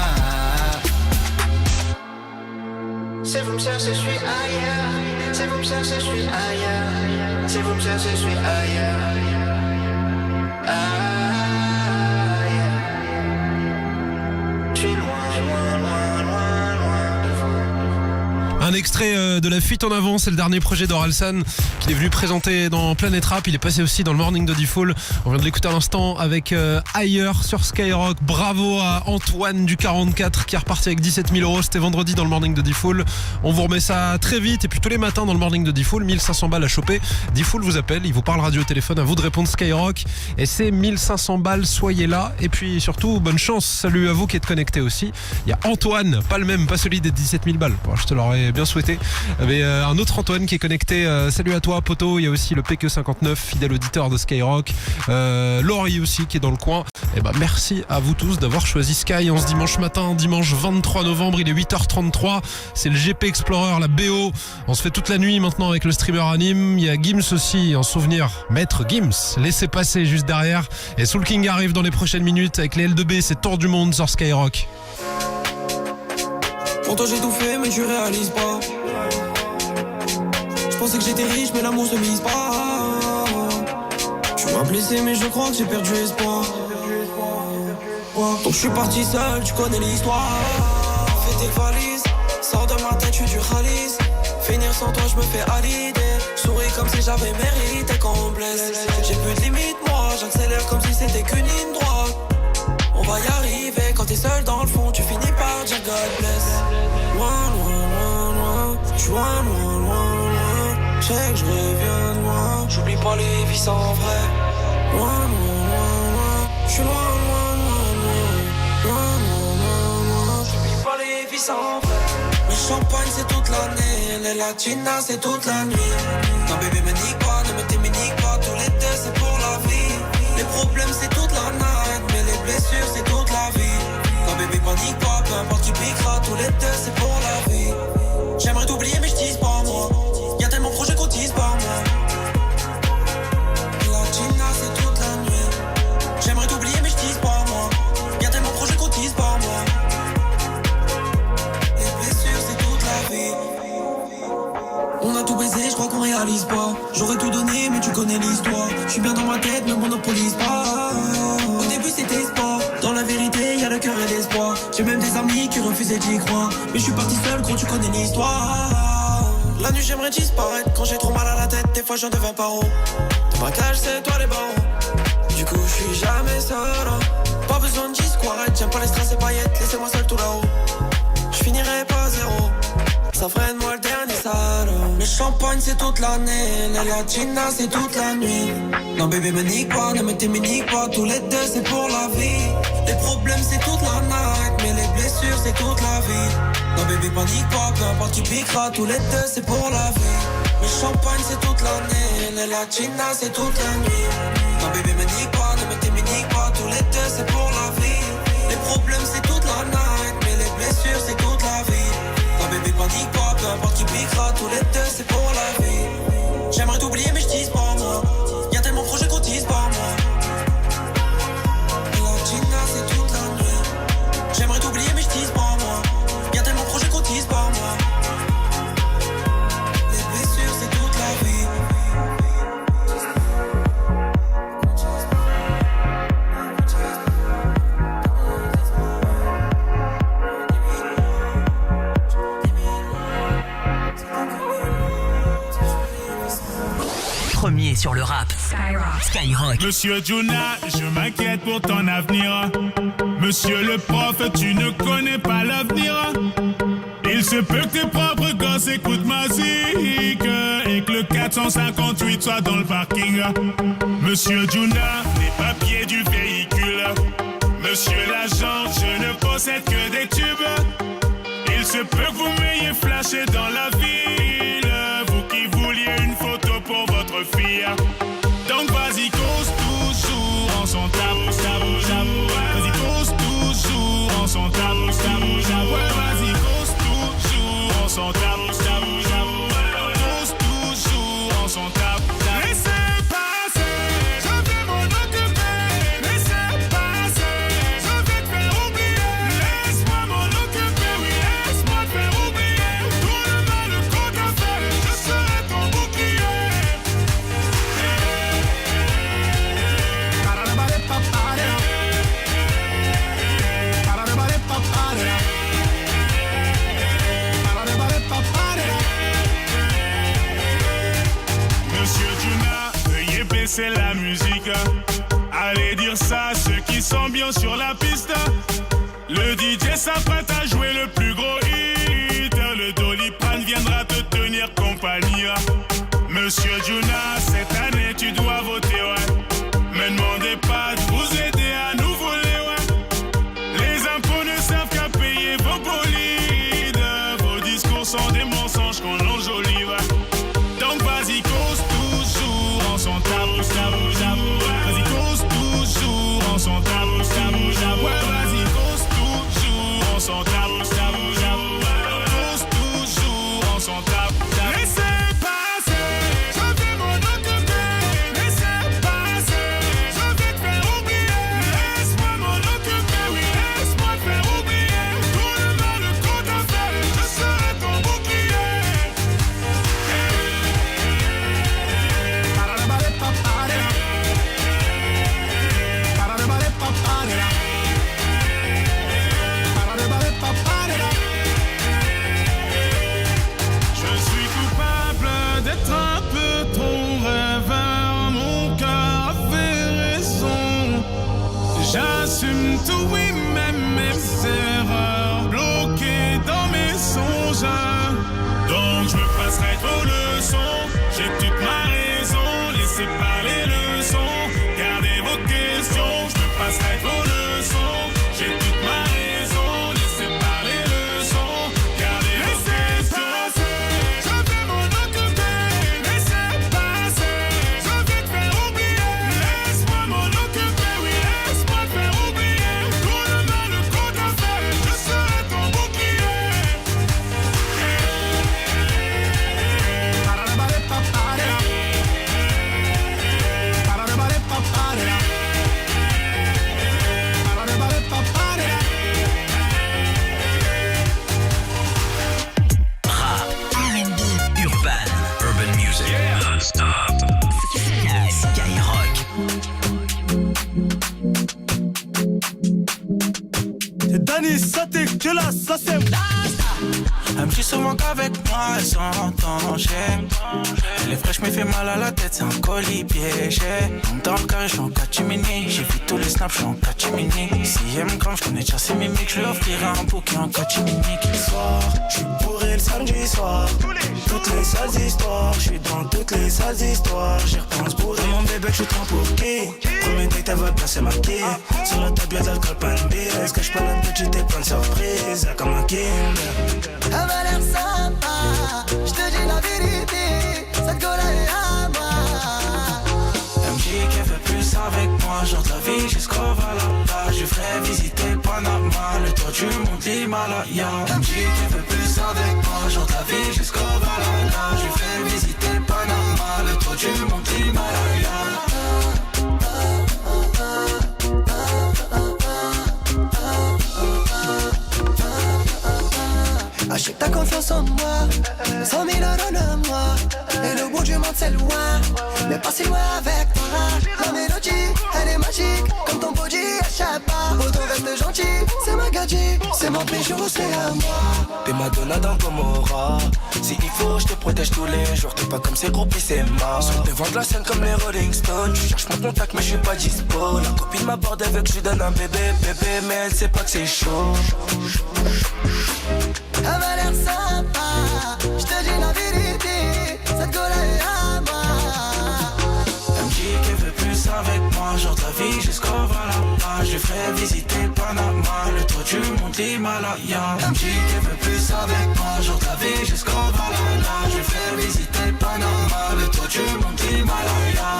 Si vous me cherchez, je suis ailleurs. Si vous me cherchez, je suis ailleurs. Si vous me cherchez, je suis ailleurs. Je suis loin, loin, loin, loin, loin de vous. Un extrait de La Fuite en Avant, c'est le dernier projet d'Orelsan qu'il est venu présenter dans Planet Rap. Il est passé aussi dans le Morning de D-Fall. On vient de l'écouter à l'instant avec Ailleurs sur Skyrock. Bravo à Antoine du 44 qui est reparti avec 17 000 €. C'était vendredi dans le Morning de D-Fall. On vous remet ça très vite et puis tous les matins dans le Morning de D-Fall, 1500 balles à choper. D-Fall vous appelle, il vous parle radio au téléphone, à vous de répondre Skyrock. Et c'est 1500 balles, soyez là. Et puis surtout, bonne chance. Salut à vous qui êtes connectés aussi. Il y a Antoine, pas le même, pas celui des 17 000 balles. Bon, je te l'aurais bien souhaité. Mais un autre Antoine qui est connecté. Salut à toi, poto. Il y a aussi le PQ59, fidèle auditeur de Skyrock. Laurie aussi qui est dans le coin. Et ben merci à vous tous d'avoir choisi Sky en ce dimanche matin, dimanche 23 novembre. Il est 8h33. C'est le GP Explorer, la BO. On se fait toute la nuit maintenant avec le streamer anime. Il y a Gims aussi en souvenir. Maître Gims. Laissez passer juste derrière. Et Soul King arrive dans les prochaines minutes avec les L2B. C'est Tour du monde sur Skyrock. Pour toi j'ai tout fait mais tu réalises pas. Je pensais que j'étais riche mais l'amour se mise pas. Tu m'as blessé mais je crois que j'ai perdu espoir. Donc je suis parti seul, tu connais l'histoire. Fais tes valises, sors de ma tête, je suis du Khalis. Finir sans toi je me fais à l'idée. Je souris comme si j'avais mérité qu'on me blesse. J'ai plus de limite moi, j'accélère comme si c'était qu'une ligne droite. On va y arriver, quand t'es seul dans le fond, tu finis par dire God bless. Loin, loin, loin, loin, j'suis loin, loin, loin, loin. J'sais que j'reviens de loin, j'oublie pas les vies sans vrai. Loin, loin, loin, loin, j'suis loin, loin, loin, loin, loin, loin, loin, loin. J'oublie pas les vies sans vrai. Le champagne c'est toute l'année, les latinas c'est toute la nuit. Non bébé me nique pas, ne me t'éminique pas, tous les deux c'est pour la vie. Les problèmes c'est toute la night, mais les blessures c'est toute la vie. Non bébé panique pas, peu importe tu piqueras, tous les deux c'est pour la vie. J'aimerais t'oublier mais je tease pas moi. Y'a tellement de projets qu'on tease pas moi. Latina c'est toute la nuit. J'aimerais t'oublier mais je tease pas moi. Y'a tellement de projets qu'on tease pas moi. Les blessures c'est toute la vie. On a tout baisé, je crois qu'on réalise pas. J'aurais tout donné mais tu connais l'histoire. Je suis bien dans ma tête, mais mon opposition amis qui refusaient d'y croire. Mais je suis parti seul, gros, tu connais l'histoire. La nuit j'aimerais disparaître, quand j'ai trop mal à la tête, des fois j'en deviens paro. Ton braquage c'est toi les barreaux, du coup je suis jamais seul. Pas besoin de discours, j'aime pas les strass et paillettes, laissez-moi seul tout là-haut. Je finirai pas zéro, ça freine moi le dernier salaud. Le champagne c'est toute l'année, les latinas c'est toute la nuit. Non bébé me nique pas, ne me nique pas, tous les deux c'est pour la vie. Les problèmes c'est toute la night, mais les blessures c'est toute la vie. Non bébé panique pas, peu importe tu piqueras, tous les deux c'est pour la vie. Le champagne c'est toute l'année, les latinas c'est toute la nuit. Non bébé me nique pas, ne me nique pas, tous les deux c'est pour la vie. Les problèmes c'est toute la night, mais les blessures c'est toute la vie. Non bébé panique pas, peu importe qui piquera, tous les deux c'est pour la vie. J'aimerais t'oublier mais je dis pas moi, y'a tellement de projets qu'on dise pas moi. La Gina c'est toute la nuit. J'aimerais t'oublier mais je dis pas moi, y'a tellement de projets qu'on dise pas moi. Les blessures c'est toute la vie. Premier sur le rap. Skyrock. Monsieur Juna, je m'inquiète pour ton avenir. Monsieur le prof, tu ne connais pas l'avenir. Il se peut que tes propres gosses écoutent ma musique et que le 458 soit dans le parking. Monsieur Juna, les papiers du véhicule. Monsieur l'agent, je ne possède que des tubes. Il se peut que vous m'ayez flashé dans la ville, vous qui vouliez une photo pour votre fille. Donc vas-y, cause toujours en son tabou, tabou, tabou. Vas-y, cause toujours en son tabou, tabou, tabou. Vas-y, cause toujours en son tabou, tabou, tabou. Cause toujours en son tabou. Laissez passer, je vais m'en occuper. Laissez passer, je vais te faire oublier. Laisse-moi m'en occuper, oui, laisse-moi te faire oublier. Tout le mal qu'on t'a fait, je serai ton bouclier. Monsieur Juna, veuillez baisser la musique. Allez dire ça à ceux qui sont bien sur la piste. Le DJ s'apprête à jouer le plus gros hit. Le Doliprane viendra te tenir compagnie. Monsieur Juna, cette année tu dois voter, ouais. Me demandez pas de vous aider à nous voler, ouais. Les impôts ne servent qu'à payer vos bolides. Vos discours sont des mensonges qu'on enjolive. Donc vas-y, cause toujours en son tabou, tabou, tabou. Vas-y, cause toujours en son tabou, tabou, tabou. Ouais, vas-y, cause toujours en son tabou, tabou, tabou. Cause toujours en son tabou, tabou. Laissez passer, je vais m'en occuper. Laissez passer, je vais te faire oublier. Laisse-moi m'en occuper, oui, laisse-moi te faire oublier. Tout le mal qu'on t'a fait, je serai ton bouclier. Killers, ça c'est elle me dit souvent qu'avec moi elle s'entend, j'aime. Elle est fraîche mais fait mal à la tête, c'est un colis piégé. Dans le carré, j'suis en catimini. J'ai vu tous les snaps, j'suis en catimini. Si elle me crame, j'connais déjà ses mimiques. J'lui offrirai un bouquet en catimini. Soir, j'suis bourré le samedi soir. Toutes les sales histoires, j'suis dans toutes les sales histoires. J'y repense bourré. Mon bébé, j'suis trop pour qui? Premier date, elle va passer ma quille. Sur la table, y'a d'alcool, pas une bille. Est-ce que j'peux une petite et plein de surprises? Comme un kinder. Elle m'a l'air sympa, je te dis la vérité, cette gueule est à moi. Elle me dit qu'elle veut plus avec moi, genre de la vie jusqu'au Valhalla. Je ferai visiter Panama, le toit du mont Himalaya. Elle me dit qu'elle veut plus avec moi, genre de la vie jusqu'au Valhalla. Je ferai visiter Panama, le toit du mont Himalaya. Achète ta confiance en moi, 100 000 euros de moi. Et le bout du monde c'est loin, mais pas si loin avec toi. La mélodie, elle est magique, comme ton body, échappe pas. Autant reste gentil, c'est ma gadget, c'est mon bijou, c'est à moi. T'es Madonna dans Gomorrah. Si il faut, je te protège tous les jours. T'es pas comme ces groupies, c'est mort. Sur le devant de la scène comme les Rolling Stones. Tu cherches mon contact, mais je suis pas dispo. La copine m'aborde avec, je lui donne un bébé, mais elle sait pas que c'est chaud. Elle m'a l'air sympa, je te dis la vérité, cette gueule est à moi. Elle me dit qu'elle veut plus avec moi, genre de la vie jusqu'au Valhalla. Je ferai visiter Panama, le toit du mont Himalaya. Elle me dit qu'elle veut plus avec moi, genre de la vie jusqu'au Valhalla. Je ferai visiter Panama, le toit du mont Himalaya.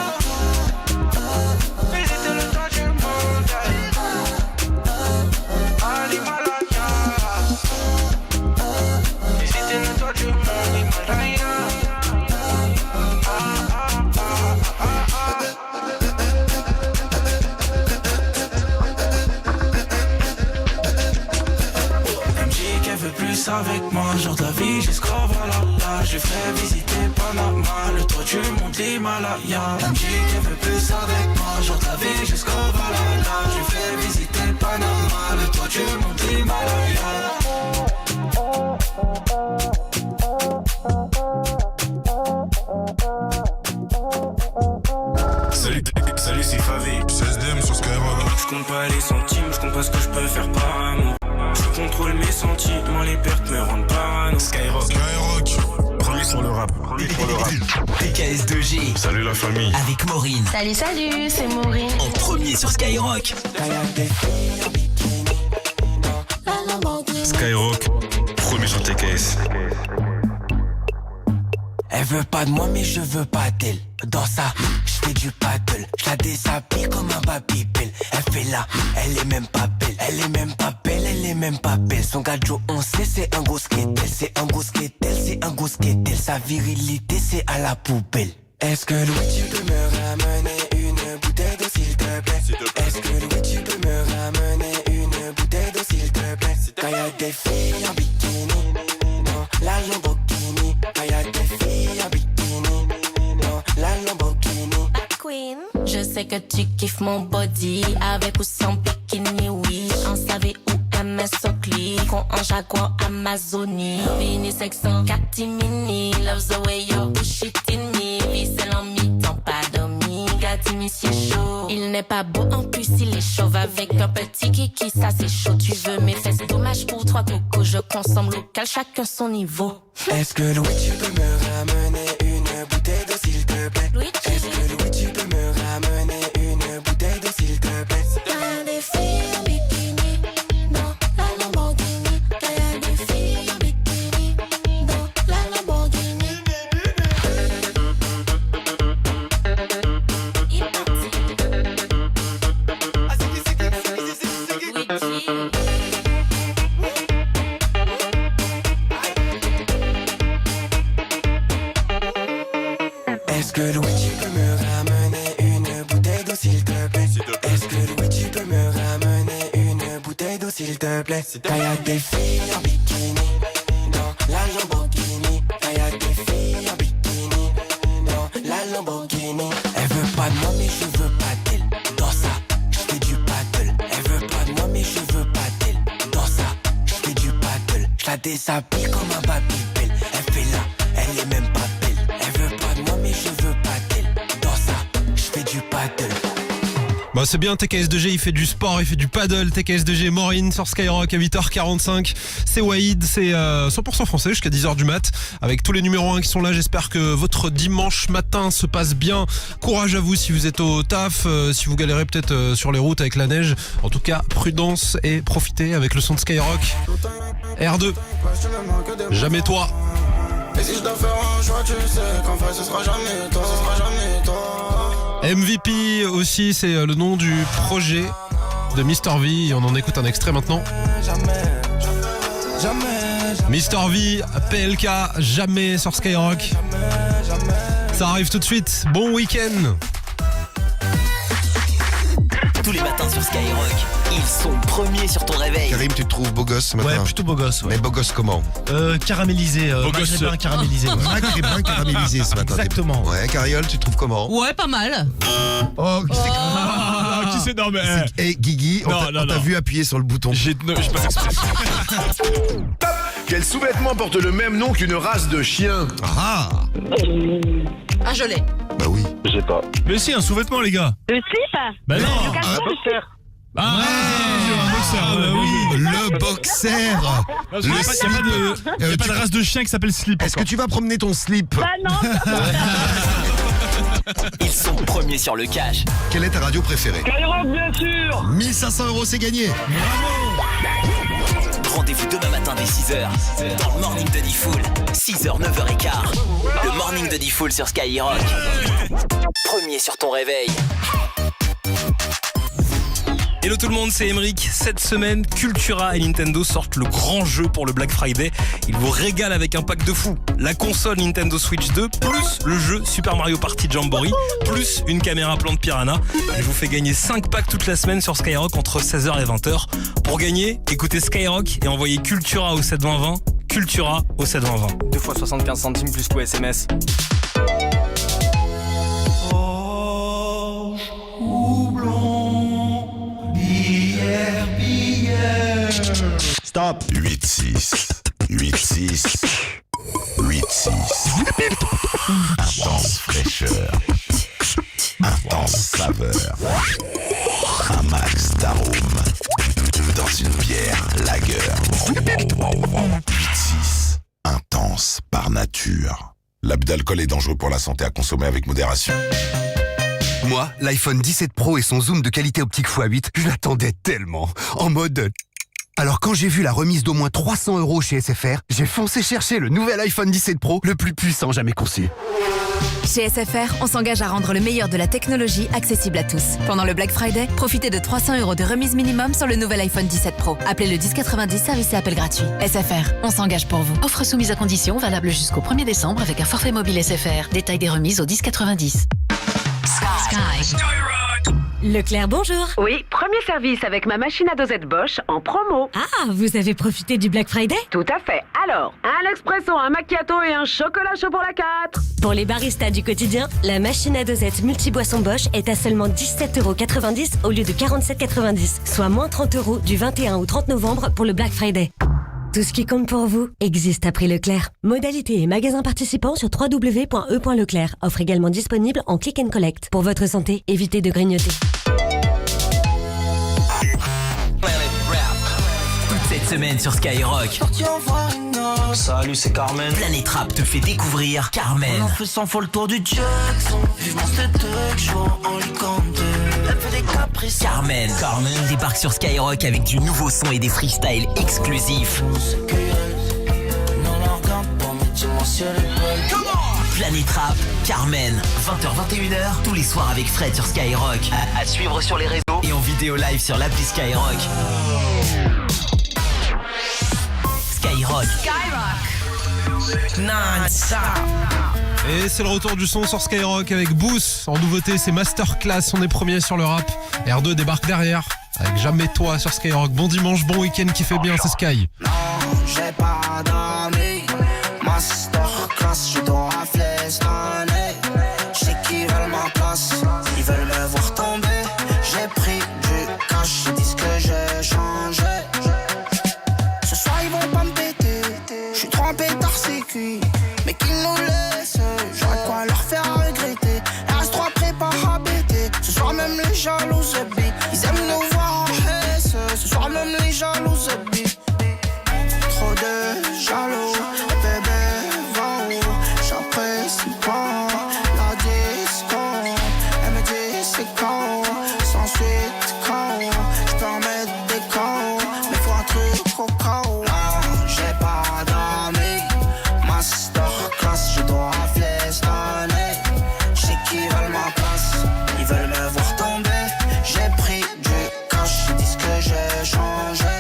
Visiter le toit du monde à l'Himalaya. Le toit du monde Himalaya. Elle me dit qu'elle veut plus avec moi, genre de la vie jusqu'au Valhalla. Je ferai visiter Panama, le toit du monde Himalaya. Elle me dit qu'elle veut plus avec moi, genre de la vie jusqu'au Valhalla. Je ferai visiter Panama, le toit du monde Himalaya. Salut c'est Favé, 16DM sur Skyrock. Je compte pas les centimes, je compte pas ce que je peux faire par amour. Je contrôle mes sentiments, les pertes me rendent parano. Skyrock, premier sur le rap. PKS2G. Salut la famille. Avec Maureen. Salut, c'est Maureen. En premier sur Skyrock. Skyrock, premier sur TKS. Elle veut pas de moi mais je veux pas d'elle. Dans ça, je fais du paddle. Je la déshabille comme un babybel. Elle fait là, elle est même pas belle. Elle est même pas belle, elle est même pas belle. Son gadjo on sait c'est un gros skatel. C'est un gros skatel, c'est un gros skatel. Sa virilité c'est à la poubelle. Est-ce que Louis tu peux me ramener une bouteille d'eau s'il te plaît? Est-ce que Louis tu peux me ramener une bouteille d'eau s'il te plaît? Quand y'a des filles en bikini, non, la Lamborghini. Quand y'a des filles en bikini, non, la Lamborghini. Queen, je sais que tu kiffes mon body, avec ou sans bikini, oui. En SAV ou MS Oakley, con en Jaguar Amazonie. Vini section catimini, loves the way you push it in me. Vicelle en mi-temps, pas dormi, gâti monsieur chaud. Il n'est pas beau, en plus il est chauve, avec un petit kiki, ça c'est chaud. Tu veux mes fesses, dommage pour trois cocos, je consomme local, chacun son niveau. Est-ce que Louis tu peux me ramener une bouteille d'eau s'il te plaît? Est-ce que Louis tu peux me ramener une bouteille d'eau s'il te plaît? T'as des filles en bikini, non, la Lamborghini. T'as des filles en bikini, non, la Lamborghini. Est-ce que Louis tu peux me ramener une bouteille d'eau s'il te plaît? Est-ce que Louis tu peux me ramener une bouteille d'eau s'il te plaît? Quand y'a des filles en bikini, non, la Lamborghini. Quand y'a des filles en bikini, non, la Lamborghini. Elle veut pas de moi mais je veux pas d'elle. Dans ça, je fais du paddle. Elle veut pas de moi mais je veux pas d'elle. Dans ça, je fais du Je la déshabille comme un Babybel. Elle fait là, elle est même pas belle. Elle veut pas de moi mais je veux pas d'elle. Dans ça, je fais du paddle. Bah c'est bien, TKS2G il fait du sport, il fait du paddle. TKS2G Maureen sur Skyrock à 8h45. C'est Waïd, c'est 100% français jusqu'à 10h du mat. Avec tous les numéros 1 qui sont là, j'espère que votre dimanche matin se passe bien. Courage à vous si vous êtes au taf, si vous galérez peut-être sur les routes avec la neige. En tout cas, prudence et profitez avec le son de Skyrock. R2, jamais toi. Et si je dois faire un choix, tu sais qu'en fait ce sera jamais toi, ce sera jamais toi. MVP aussi, c'est le nom du projet de Mr V. Et on en écoute un extrait maintenant. Mr V, PLK, jamais sur Skyrock. Ça arrive tout de suite. Bon week-end. Tous les matins sur Skyrock, ils sont premiers sur ton réveil. Karim, tu te trouves beau gosse ce matin? Ouais, plutôt beau gosse. Ouais. Mais beau gosse comment? Caramélisé. Maghrébin caramélisé. Ouais. Maghrébin caramélisé ce matin. Exactement. Ouais, Cariole, tu te trouves comment? Ouais, pas mal. Oh, qui c'est qui c'est? Non, mais. Et Guigui, on t'a vu appuyer sur le bouton. J'ai pas exprès. Quel sous-vêtement porte le même nom qu'une race de chien? Ah, je l'ai. bah oui. J'ai pas. Mais si, un sous-vêtement, les gars. Le slip? Bah non. Un boxer. Ah, un boxer, oui. Le boxer. Il n'y a pas de race de chien qui s'appelle slip. Est-ce que tu vas promener ton slip? Bah non. Ils sont premiers sur le cash. Quelle est ta radio préférée? Skyrock, bien sûr. 1500 €, c'est gagné. Rendez-vous demain matin dès 6h dans le Morning de Diffoul. 6h, 9h15. Le Morning de Diffoul sur Skyrock. Premier sur ton réveil. Hello tout le monde, c'est Emeric. Cette semaine, Cultura et Nintendo sortent le grand jeu pour le Black Friday. Ils vous régalent avec un pack de fou. La console Nintendo Switch 2, plus le jeu Super Mario Party Jamboree, plus une caméra plante Piranha. Je vous fais gagner 5 packs toute la semaine sur Skyrock entre 16h et 20h. Pour gagner, écoutez Skyrock et envoyez Cultura au 72020. Cultura au 72020. 2 fois 75 centimes plus tout SMS. Stop. 8-6. 8-6. 8-6. Intense fraîcheur. Intense saveur. Un max d'arôme. Dans une bière lager. 8-6. Intense par nature. L'abus d'alcool est dangereux pour la santé, à consommer avec modération. Moi, l'iPhone 17 Pro et son zoom de qualité optique x8, je l'attendais tellement. En mode... Alors quand j'ai vu la remise d'au moins 300 € chez SFR, j'ai foncé chercher le nouvel iPhone 17 Pro, le plus puissant jamais conçu. Chez SFR, on s'engage à rendre le meilleur de la technologie accessible à tous. Pendant le Black Friday, profitez de 300 € de remise minimum sur le nouvel iPhone 17 Pro. Appelez le 1090, service et appel gratuit. SFR, on s'engage pour vous. Offre soumise à condition, valable jusqu'au 1er décembre avec un forfait mobile SFR. Détail des remises au 1090. Sky. Leclerc, bonjour. Oui, premier service avec ma machine à dosette Bosch en promo. Ah, vous avez profité du Black Friday? Tout à fait. Alors, un espresso, un macchiato et un chocolat chaud pour la 4. Pour les baristas du quotidien, la machine à dosette multi-boisson Bosch est à seulement 17,90 € au lieu de 47,90 €, soit moins 30 € du 21 au 30 novembre pour le Black Friday. Tout ce qui compte pour vous existe à prix Leclerc. Modalité et magasins participants sur www.e.leclerc. Offre également disponible en click and collect. Pour votre santé, évitez de grignoter. Toute cette semaine sur Skyrock. Salut, c'est Carmen. Planète Rap te fait découvrir Carmen. On en fait 100 fois le tour du Jackson. Vivement cette show en licante. Elle fait des caprices. Carmen débarque sur Skyrock avec du nouveau son et des freestyles exclusifs. Planète Rap, Carmen, 20h-21h, tous les soirs avec Fred sur Skyrock. À suivre sur les réseaux et en vidéo live sur l'appli Skyrock. Skyrock. Non-stop. Et c'est le retour du son sur Skyrock avec Boost. En nouveauté, c'est Masterclass, on est premier sur le rap. R2 débarque derrière avec Jamais Toi sur Skyrock. Bon dimanche, bon week-end qui fait bien, c'est Sky. Non, j'ai pas d'amis. Masterclass, je suis dans la flestonner. Je sais qu'ils veulent ma place, ils veulent me voir tomber. J'ai pris du cash, ils disent que j'ai changé. Ce soir ils vont pas me péter. nous laissent. J'aurais de quoi leur faire regretter. RS3 prépare à bêter. Ce soir même les jalouses billes. Ils aiment nous voir en haisse. Ce soir même les jalouses billes. Trop de jaloux, bébé va où? J'apprécie pas la disco. Elle me dit c'est quand, sans suite quand. J'peux en mettre des quand, mais faut un truc au chaos. J'ai pas d'amis, masterclass, je dois festonner. J'sais qu'ils veulent ma place, ils veulent me voir tomber. J'ai pris du cash, ils disent que j'ai changé.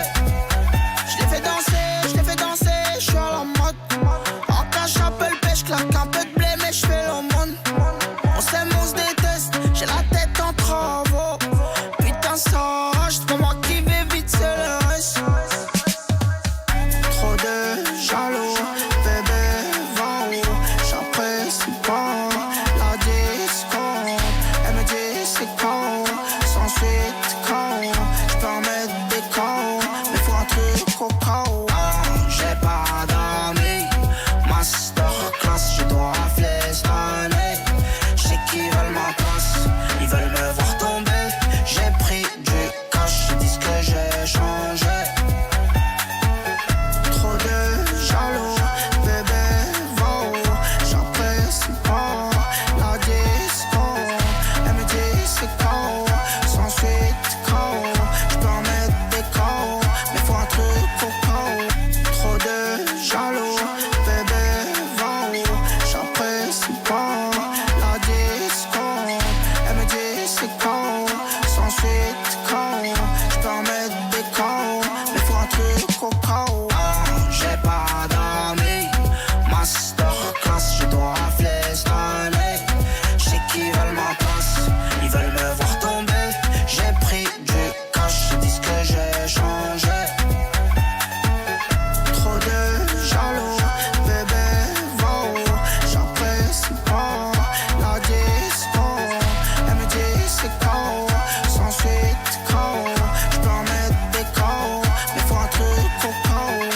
J'les fais danser, j'suis à la mode. En cash, j'appelle pêche, claque un peu de blé, mais j'fais l'aumône. On s'aime, on se déteste, j'ai la tête en travaux. Putain, ça rage, c'est pas moi qui vais vite, c'est le reste. Trop de jaloux, bébé va où? J'apprécie pas la disco. Elle me dit c'est quand, sans suite quand. J'peux en mettre des quand, mais faut un truc au chaos. J'ai pas d'amis, masterclass, je dois festonner. J'sais qu'ils veulent ma place, ils veulent me voir tomber. J'ai pris du cash, ils disent que j'ai changé. Trop de jaloux, bébé va où? J'apprécie pas la disco. Elle me dit c'est quand, sans suite quand. J'peux en mettre des quand, mais faut un truc au chaos. Trop de jaloux, bébé va où? J'apprécie pas la disco. Elle me dit c'est quand, sans suite quand. J'peux en mettre des quand, mais faut un truc au chaos. J'ai pas d'amis, masterclass, je dois festonner. J'sais qu'ils veulent ma place, ils veulent me voir tomber. J'ai pris du cash, ils disent que j'ai changé. Trop de jaloux, bébé va où? J'apprécie pas la disco. Elle me dit c'est quand, sans suite quand. J'peux en mettre des quand, mais faut un truc au chaos.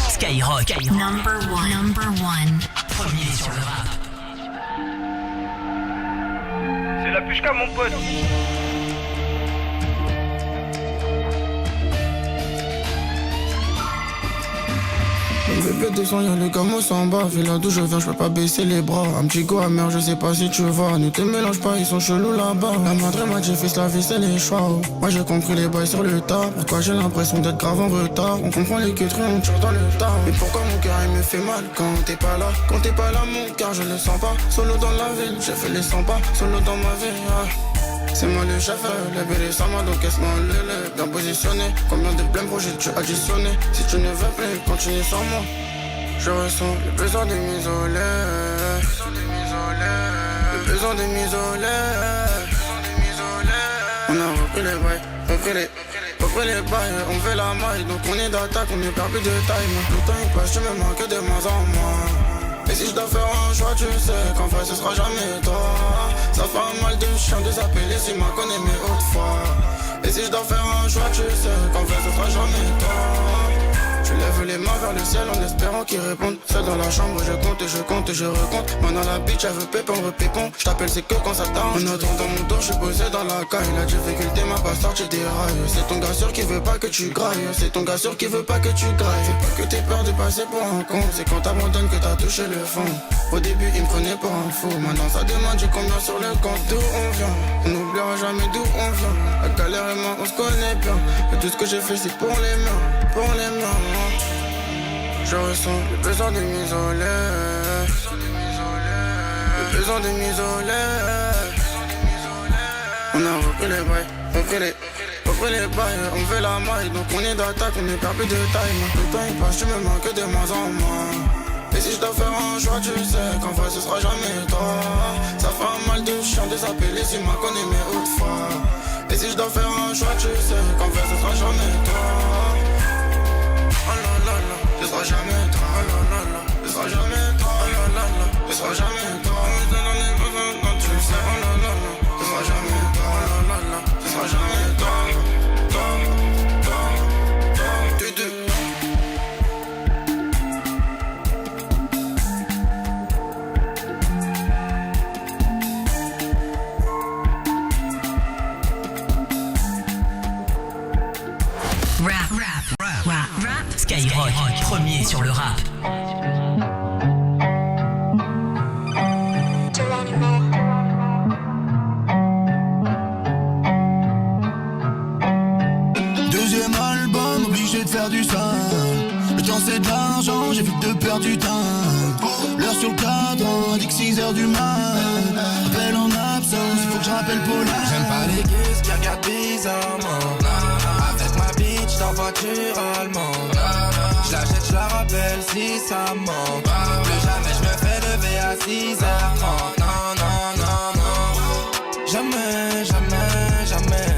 Skyrock. Number one. Premier sur le rap. C'est la pushka mon pote. Bébé descend, y'a le gamo s'en bas. Vu là d'où je viens, j'peux pas baisser les bras. Un petit go amer, je sais pas si tu vois. Ne te mélange pas, ils sont chelous là-bas. La madre m'a dit fils, la vie c'est les choix. Moi j'ai compris les bails sur le tas. Pourquoi j'ai l'impression d'être grave en retard? On comprend les queuteries, on tire dans le tas. Mais pourquoi mon cœur il me fait mal quand t'es pas là? Quand t'es pas là mon cœur je le sens pas. Solo dans la ville, j'ai fait les 100 pas. Solo dans ma vie, C'est moi le chef, les bébés sans moi donc qu'est-ce qu'on le bien positionné. Combien de blèmes projets tu additionné? Si tu ne veux plus, continue sans moi. Je ressens le besoin de m'isoler. Le besoin de m'isoler. On a repris les bails, repris les bails. On fait la maille, donc on est d'attaque, on ne perd plus de time. Le temps il passe, je me manque de moins en moins. Et si je dois faire un choix, tu sais qu'en fait ce sera jamais toi. Ça fait mal de chien de s'appeler si m'a connais mais autrefois. Et si je dois faire un choix, tu sais qu'en fait ce sera jamais toi. Je lève les mains vers le ciel en espérant qu'ils répondent. Seul dans la chambre, je compte et je compte et je recompte. Maintenant la bitch, elle veut pépon, repépon. Je t'appelle, c'est que quand ça t'arrange. En attendant mon tour, je suis posé dans la caille. La difficulté m'a pas sorti des rails. C'est ton gars sûr qui veut pas que tu grailles. C'est ton gars sûr qui veut pas que tu grailles. Fais pas que t'aies peur de passer pour un con. C'est quand t'abandonnes que t'as touché le fond. Au début, il me prenait pour un fou. Maintenant, ça demande j'ai combien sur le compte. D'où on vient, on n'oubliera jamais d'où on vient. La galère et moi, on se connaît bien. Et tout ce que j'ai fait, c'est pour les mains, pour les mains. Je ressens le besoin de m'isoler. Le besoin de m'isoler. On a repris les bails, repris les bails. On fait la maille, donc on est d'attaque, on ne perd plus de taille. Le temps il passe, tu me manques de moins en moins. Et si je dois faire un choix, tu sais qu'en vrai ce sera jamais toi. Ça fait un mal de chien de s'appeler si m'a connais mais autrefois. Et si je dois faire un choix, tu sais qu'en vrai ce sera jamais toi. Oh là là là, ce sera jamais toi. Oh là là là, ce sera jamais toi. Oh là là là, ce sera jamais toi. Tu le sais, oh là là là, ce sera jamais toi. Oh là là là, ce sera jamais toi. Rap. Skyrock, premier sur le rap. Deuxième album, obligé de faire du sale. Le temps c'est de l'argent, j'évite de perdre du temps. L'heure sur le cadran, indique 6h du mat. Appel en absence, il faut que je rappelle Paula. J'aime pas les gus qui regardent bizarrement. Avec ma bitch dans voiture allemande. J'la jette, j'la rappelle si ça manque. Plus jamais j'me fais lever à 6h30. Non, non, non, non. Jamais, jamais, jamais.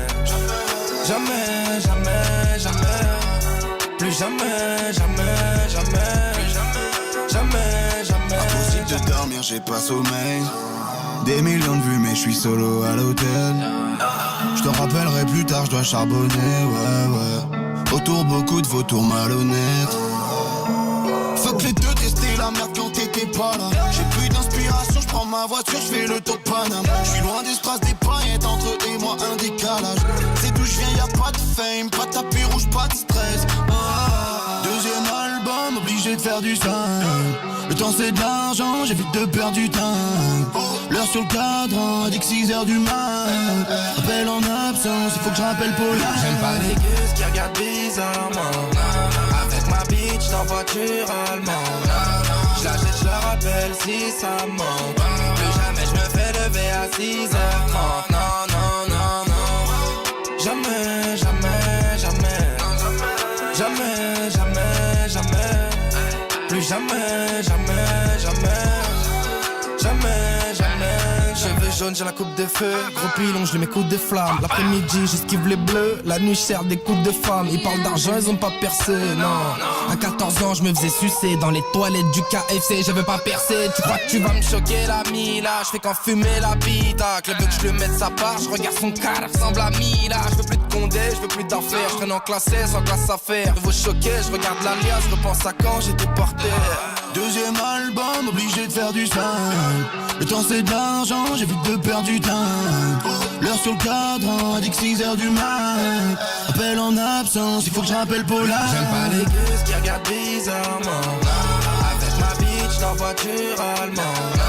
Jamais, jamais, jamais. Plus jamais, jamais, jamais. Jamais, jamais. Impossible de dormir, j'ai pas sommeil. Des millions de vues mais je suis solo à l'hôtel. Je te rappellerai plus tard, je dois charbonner, ouais. Autour beaucoup de vautours malhonnêtes. Fuck les deux, tester la merde quand t'étais pas là. J'ai plus d'inspiration, je prends ma voiture, je fais le tour de Paname. Je suis loin des strass, des paillettes, entre eux et moi un décalage. C'est d'où je viens, y'a pas de fame, pas de tapis rouge, pas de stress. Deuxième album, obligé de faire du sale. Le temps c'est de l'argent, j'évite de perdre du temps. L'heure sur le cadran, indique 6h du mat. Appel en absence, il faut que je rappelle Paula. J'aime pas les gus qui regardent bizarrement. Avec ma bitch dans voiture allemande. J'la jette, j'la rappelle si ça manque. Plus jamais j'me fais lever à 6h30. Non, non, non, non. Jamais, jamais, jamais. Jamais, jamais, jamais. Plus jamais, jamais, jamais. Jamais, jamais. Cheveux jaunes, j'ai la coupe de feu. Gros pilon, je lui mets coups de flamme. L'après-midi, j'esquive les bleus. La nuit, je sers des coups de femmes. Ils parlent d'argent, ils ont pas percé, non. À 14 ans, je me faisais sucer dans les toilettes du KFC. Je veux pas percer. Tu crois que tu vas me choquer, la Mila? Je fais qu'en fumer la bita. Que le veut que je le mette sa part. Je regarde son car, elle ressemble à Mila. Je veux plus de condé, je veux plus d'affaires. Je traîne en classe 16, en classe à faire. Je veux choquer, je regarde l'alias. Je repense à quand j'étais porté. Deuxième album, obligé de faire du sale. Le temps c'est de l'argent, j'évite de perdre du temps. L'heure sur le cadran, indique 6h du mat. Appel en absence, il faut que je rappelle Paula. J'aime pas les gus qui regardent bizarrement. Avec ma bitch dans voiture allemande.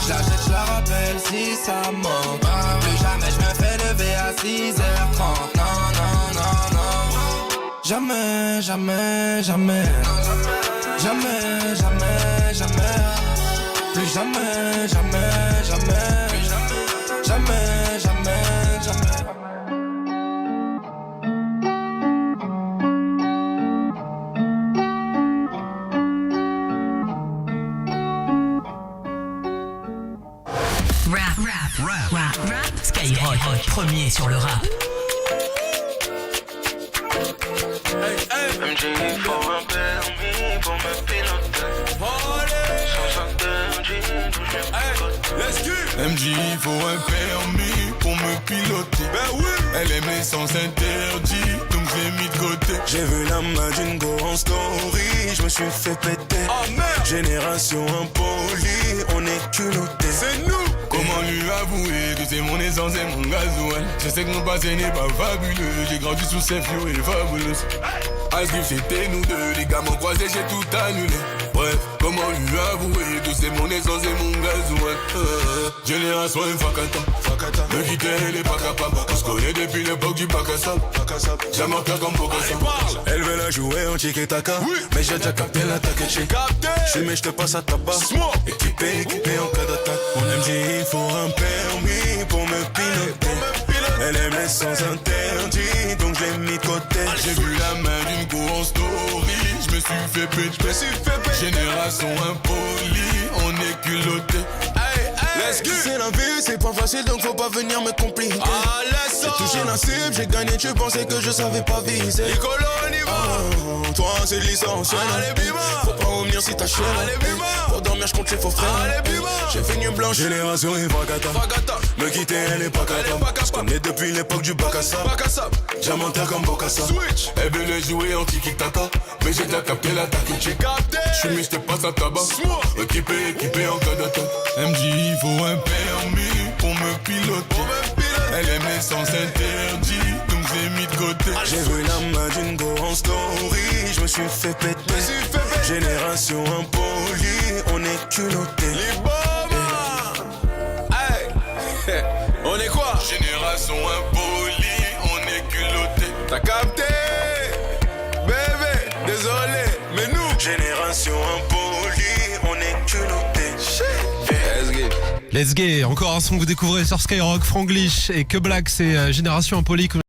J'la jette, j'la rappelle si ça manque. Plus jamais j'me fais lever à 6h30. Non, non, non, non. Jamais, jamais, jamais. Jamais, jamais, jamais. Plus jamais, jamais, jamais. Jamais, jamais, jamais. Rap. Skyrock, premier sur le rap. MJ, il faut un permis pour me piloter. Sans interdit, d'où je MJ, il faut un permis pour me piloter. Ben oui. Elle aimait sans interdit, donc je l'ai mis de côté. J'ai vu la main d'une go en story, je me suis fait péter. Oh merde. Génération impolie, on est culotté. C'est nous. Comment lui avouer que c'est mon essence et mon gasoil? Je sais que mon passé n'est pas fabuleux. J'ai grandi sous ces flots et fabuleux. Asgrif c'était nous deux, les gars m'ont croisé, j'ai tout annulé. Bref, comment lui avouer que c'est mon essence et mon gasoil? Génération Fakata, me quitter elle est pas capable. On se connaît depuis l'époque du bac à sable. Jamais en comme Bokassa. Elle veut la jouer en tiki-taka, mais j'ai déjà capté l'attaque. J'suis mais j'te passe à tabac. Équipé en cas d'attaque. Mon MJ, il faut un permis pour me piloter. Elle aimait sans interdit, donc je l'ai mis de côté. J'ai vu la main d'une go en story, je me suis fait péter. Génération impolie, on est culotté. C'est la vie, c'est pas facile donc faut pas venir me compliquer. J'ai touché la cible, j'ai gagné, tu pensais que je savais pas viser. Toi c'est licencié. Faut pas revenir si t'as chier. Pour dormir je compte les faux frères. J'ai fait nuit blanche. Génération et Fakata. Me quitter elle est pas capable. Je connais depuis l'époque du bac à sable. Diamantaire comme Bokassa. Elle veut le jouer en tiki-taka, mais j'ai déjà capté l'attaque. J'suis mais j'te passe à tabac. Équipé en cas d'attaque. MJ, il faut un permis pour me piloter. Elle aimait sans interdit, donc j'ai mis de côté. J'ai vu la main d'une go en story, je me suis fait péter. Génération impolie, on est culotté. Les bombes, hey. On est quoi? Génération impolie, on est culotté. T'as capté? Bébé, désolé, mais nous, génération impolie, on est culotté. Let's go. Encore un son que vous découvrez sur Skyrock, Franglish et Que Black, c'est Génération Impolie.